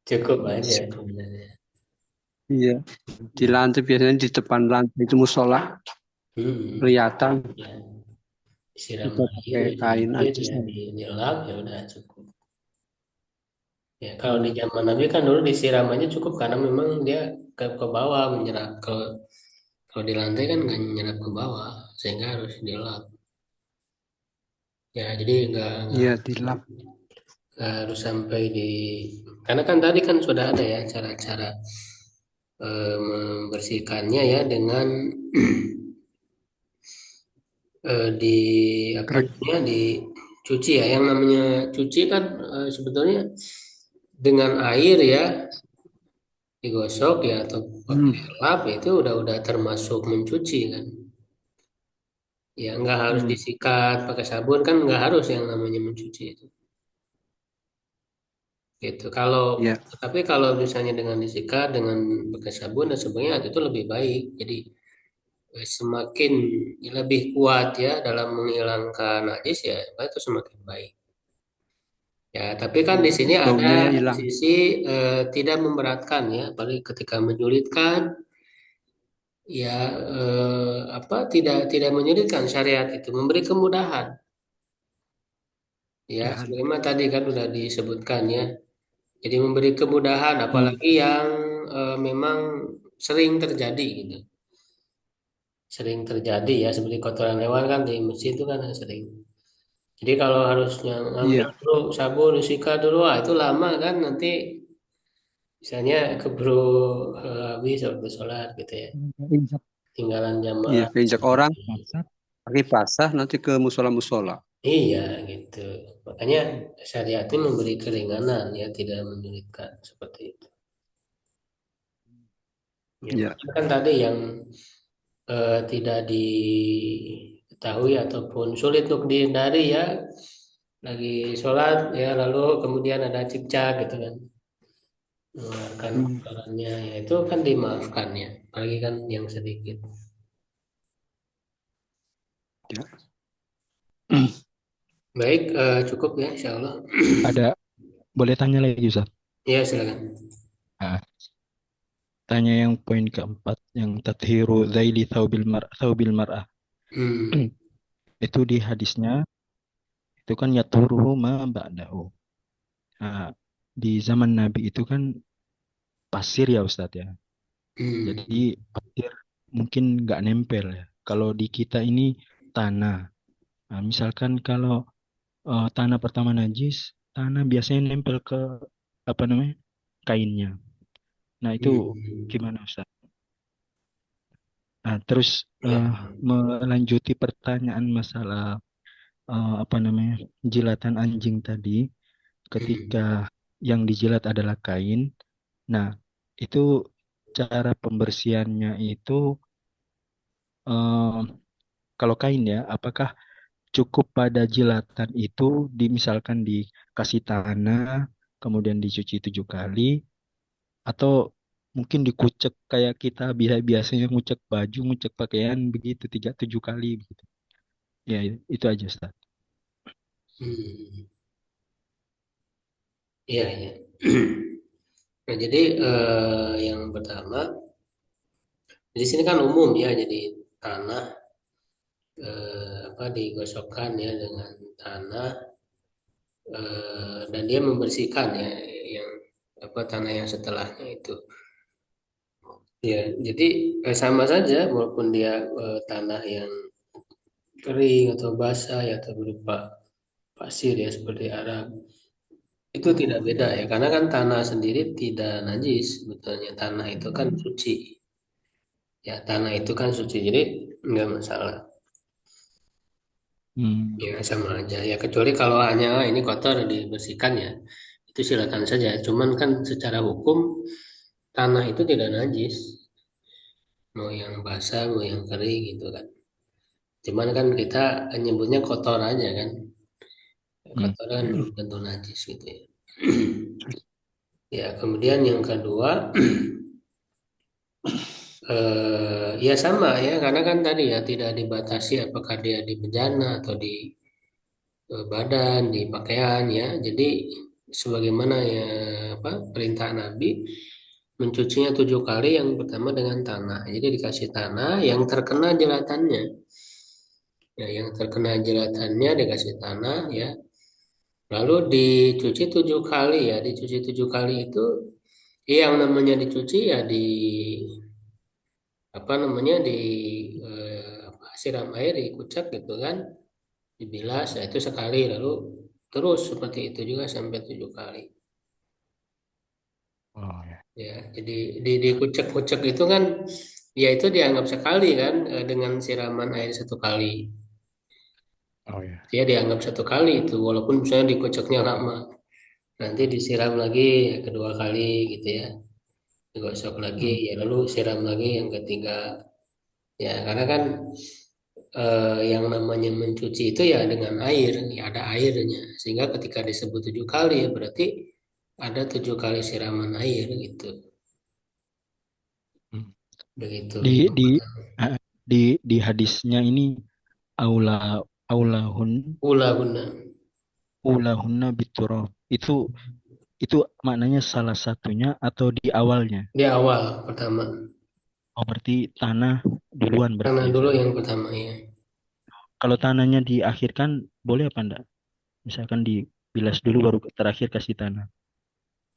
cukup aja sebenarnya. Iya. Di lantai biasanya di depan lantai itu musola kelihatan. Ya. Disiram Kita air pakai kain aja. ya, dilap ya udah cukup. Ya kalau di zaman Nabi kan dulu disiram aja cukup karena memang dia ke bawah menyerap kalau di lantai kan nggak menyerap ke bawah sehingga harus dilap. Ya, jadi Iya, dilap. nggak harus sampai di, karena kan tadi kan sudah ada ya cara-cara membersihkannya ya dengan di apa Keren. namanya dicuci ya. Yang namanya cuci kan sebetulnya dengan air ya digosok ya atau Hmm. pakai lap itu udah termasuk mencuci kan. Ya nggak harus Hmm. disikat pakai sabun kan nggak harus yang namanya mencuci itu. Gitu. Iya. Tapi kalau misalnya dengan disikat dengan pakai sabun dan sebagainya itu lebih baik. Jadi semakin lebih kuat ya dalam menghilangkan najis ya itu semakin baik. Ya, tapi kan di sini ada Baunya hilang. sisi tidak memberatkan ya, apalagi ketika menyulitkan ya apa tidak menyulitkan syariat itu memberi kemudahan ya Dahan. sebagaimana tadi kan sudah disebutkan ya. Jadi memberi kemudahan Hmm. apalagi yang memang sering terjadi gitu. Sering terjadi ya seperti kotoran hewan kan di masjid itu kan sering. Jadi kalau harusnya ngambil Iya. dulu sabun, sikat dulu, itu lama kan nanti misalnya keburu habis waktu sholat gitu ya. Injak Tinggalan Iya, jamaah. keinjak orang, WhatsApp. kaki basah, nanti ke musola-musola. Iya gitu. Makanya syariat ini memberi keringanan ya, tidak menyulitkan seperti itu. Ya, Iya. makanya kan tadi yang tidak diketahui ataupun sulit untuk dihindari ya, lagi sholat ya lalu kemudian ada cipcak gitu kan, mengeluarkan Hmm. kotorannya ya itu kan dimaafkan ya, apalagi kan yang sedikit. Ya. Baik, cukup ya insya Allah. Ada, boleh tanya lagi Ustaz? Ya silakan. Ah, tanya yang poin keempat, yang tathiru zaili thawbil mar'ah. Hmm. Itu di hadisnya, itu kan yaturuhu ma ba'dahu. Nah, di zaman Nabi itu kan pasir ya Ustadz ya. Jadi Hmm. pasir mungkin nggak nempel ya. Kalau di kita ini tanah. Nah, misalkan kalau tanah pertama najis, tanah biasanya nempel ke apa namanya kainnya. Nah itu Hmm. gimana Ustadz? Nah terus Ya. melanjuti pertanyaan masalah apa namanya jilatan anjing tadi, ketika Hmm. yang dijilat adalah kain. Nah itu cara pembersihannya itu eh, kalau kain ya, apakah cukup pada jilatan itu misalkan dikasih tanah, kemudian dicuci 7 kali, atau mungkin dikucek kayak kita biasanya ngucek baju, ngucek pakaian begitu 7 kali begitu. Ya itu aja Ustaz. Hmm. Iya, iya. Nah, jadi yang pertama, di sini kan umum ya, jadi tanah apa digosokkan ya dengan tanah dan dia membersihkan ya yang apa tanah yang setelahnya itu. Ya, jadi sama saja walaupun dia tanah yang kering atau basah ya atau berupa pasir ya seperti Arab itu tidak beda ya karena kan tanah sendiri tidak najis sebetulnya tanah itu kan suci ya tanah itu kan suci jadi nggak masalah Hmm. ya sama aja ya kecuali kalau hanya ini kotor dibersihkan ya itu silakan saja cuman kan secara hukum tanah itu tidak najis mau yang basah mau yang kering gitu kan cuman kan kita nyebutnya kotor aja kan Hmm. kotor kan belum tentu najis gitu ya ya kemudian yang kedua ya sama ya karena kan tadi ya tidak dibatasi apakah dia di bejana atau di badan di pakaian ya jadi sebagaimana ya apa perintah Nabi mencucinya 7 kali yang pertama dengan tanah jadi dikasih tanah yang terkena jelatannya ya yang terkena jelatannya dikasih tanah ya lalu dicuci 7 kali ya dicuci 7 kali itu yang namanya dicuci ya di apa namanya di siram air dikucek gitu kan dibilas, ya itu sekali, lalu terus seperti itu juga sampai 7 kali. Oh ya. Ya, jadi dikucek-kucek itu kan, ya itu dianggap sekali kan, dengan siraman air 1 kali. Oh ya. Dia dianggap 1 kali itu, walaupun misalnya dikuceknya lama. Nanti disiram lagi ya, kedua kali gitu ya. Digosok lagi, Hmm. ya lalu siram lagi yang ketiga. Ya, karena kan yang namanya mencuci itu ya dengan air, ya ada airnya. Sehingga ketika disebut 7 kali, ya berarti ada 7 kali siraman air gitu. Hmm. Begitu. Di di ah, di hadisnya ini aula aulahun Ula guna. ulahunna biturab. Itu maknanya salah satunya atau di awalnya? Di awal pertama. Oh, berarti tanah duluan berarti Karena ya. dulu yang pertama ya. Kalau tanahnya diakhirkan boleh apa enggak? Misalkan dibilas dulu baru terakhir kasih tanah.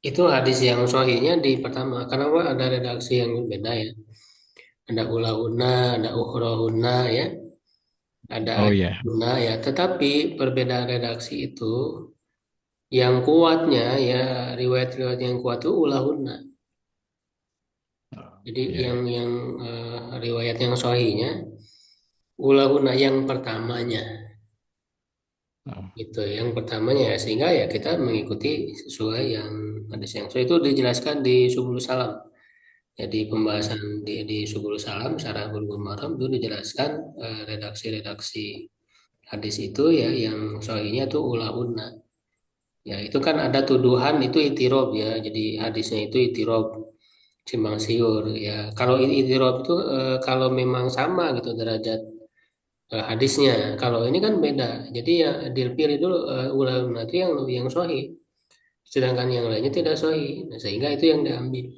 Itu hadis yang sahihnya di pertama. Karena ada redaksi yang beda ya. Ada ulahuna, ada ukhrohuna ya. Ada Oh ya. ayatuna ya. Tetapi perbedaan redaksi itu yang kuatnya ya, riwayat-riwayat yang kuat itu ulahuna. Jadi Ya ya. riwayat yang sahihnya ulahuna yang pertamanya. Oh, Itu yang pertamanya ya, sehingga ya kita mengikuti sesuai yang hadis yang sahih itu dijelaskan di Subul Salam. Jadi ya. pembahasan di Subul Salam Syarah Bulughul Maram itu dijelaskan redaksi-redaksi hadis itu ya yang sahihnya tuh ulahuna. Ya itu kan ada tuduhan itu itirob ya. Jadi hadisnya itu itirob, simpang siur ya. Kalau itirob itu kalau memang sama gitu derajat hadisnya. Kalau ini kan beda. Jadi ya dipilih dulu ulama itu yang sahih. Sedangkan yang lainnya tidak sahih. Nah, sehingga itu yang diambil.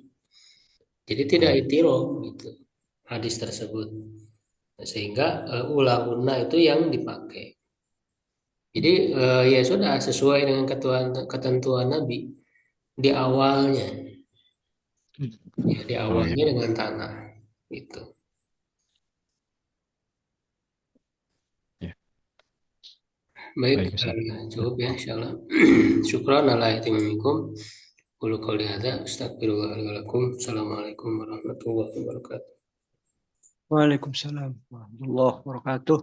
Jadi tidak Oh, itirob gitu hadis tersebut. Nah, sehingga ulama itu yang dipakai. Jadi ya sudah sesuai dengan ketentuan Nabi di awalnya. Ya, di oh ya. awalnya dengan tanah gitu. Ya. Baik, Baik Ustaz. cukup ya insyaallah. Syukran ala ihtimamikum. Qul qouli hadza astaghfirullah li wa lakum. Assalamualaikum warahmatullahi wabarakatuh. Waalaikumsalam warahmatullahi wabarakatuh.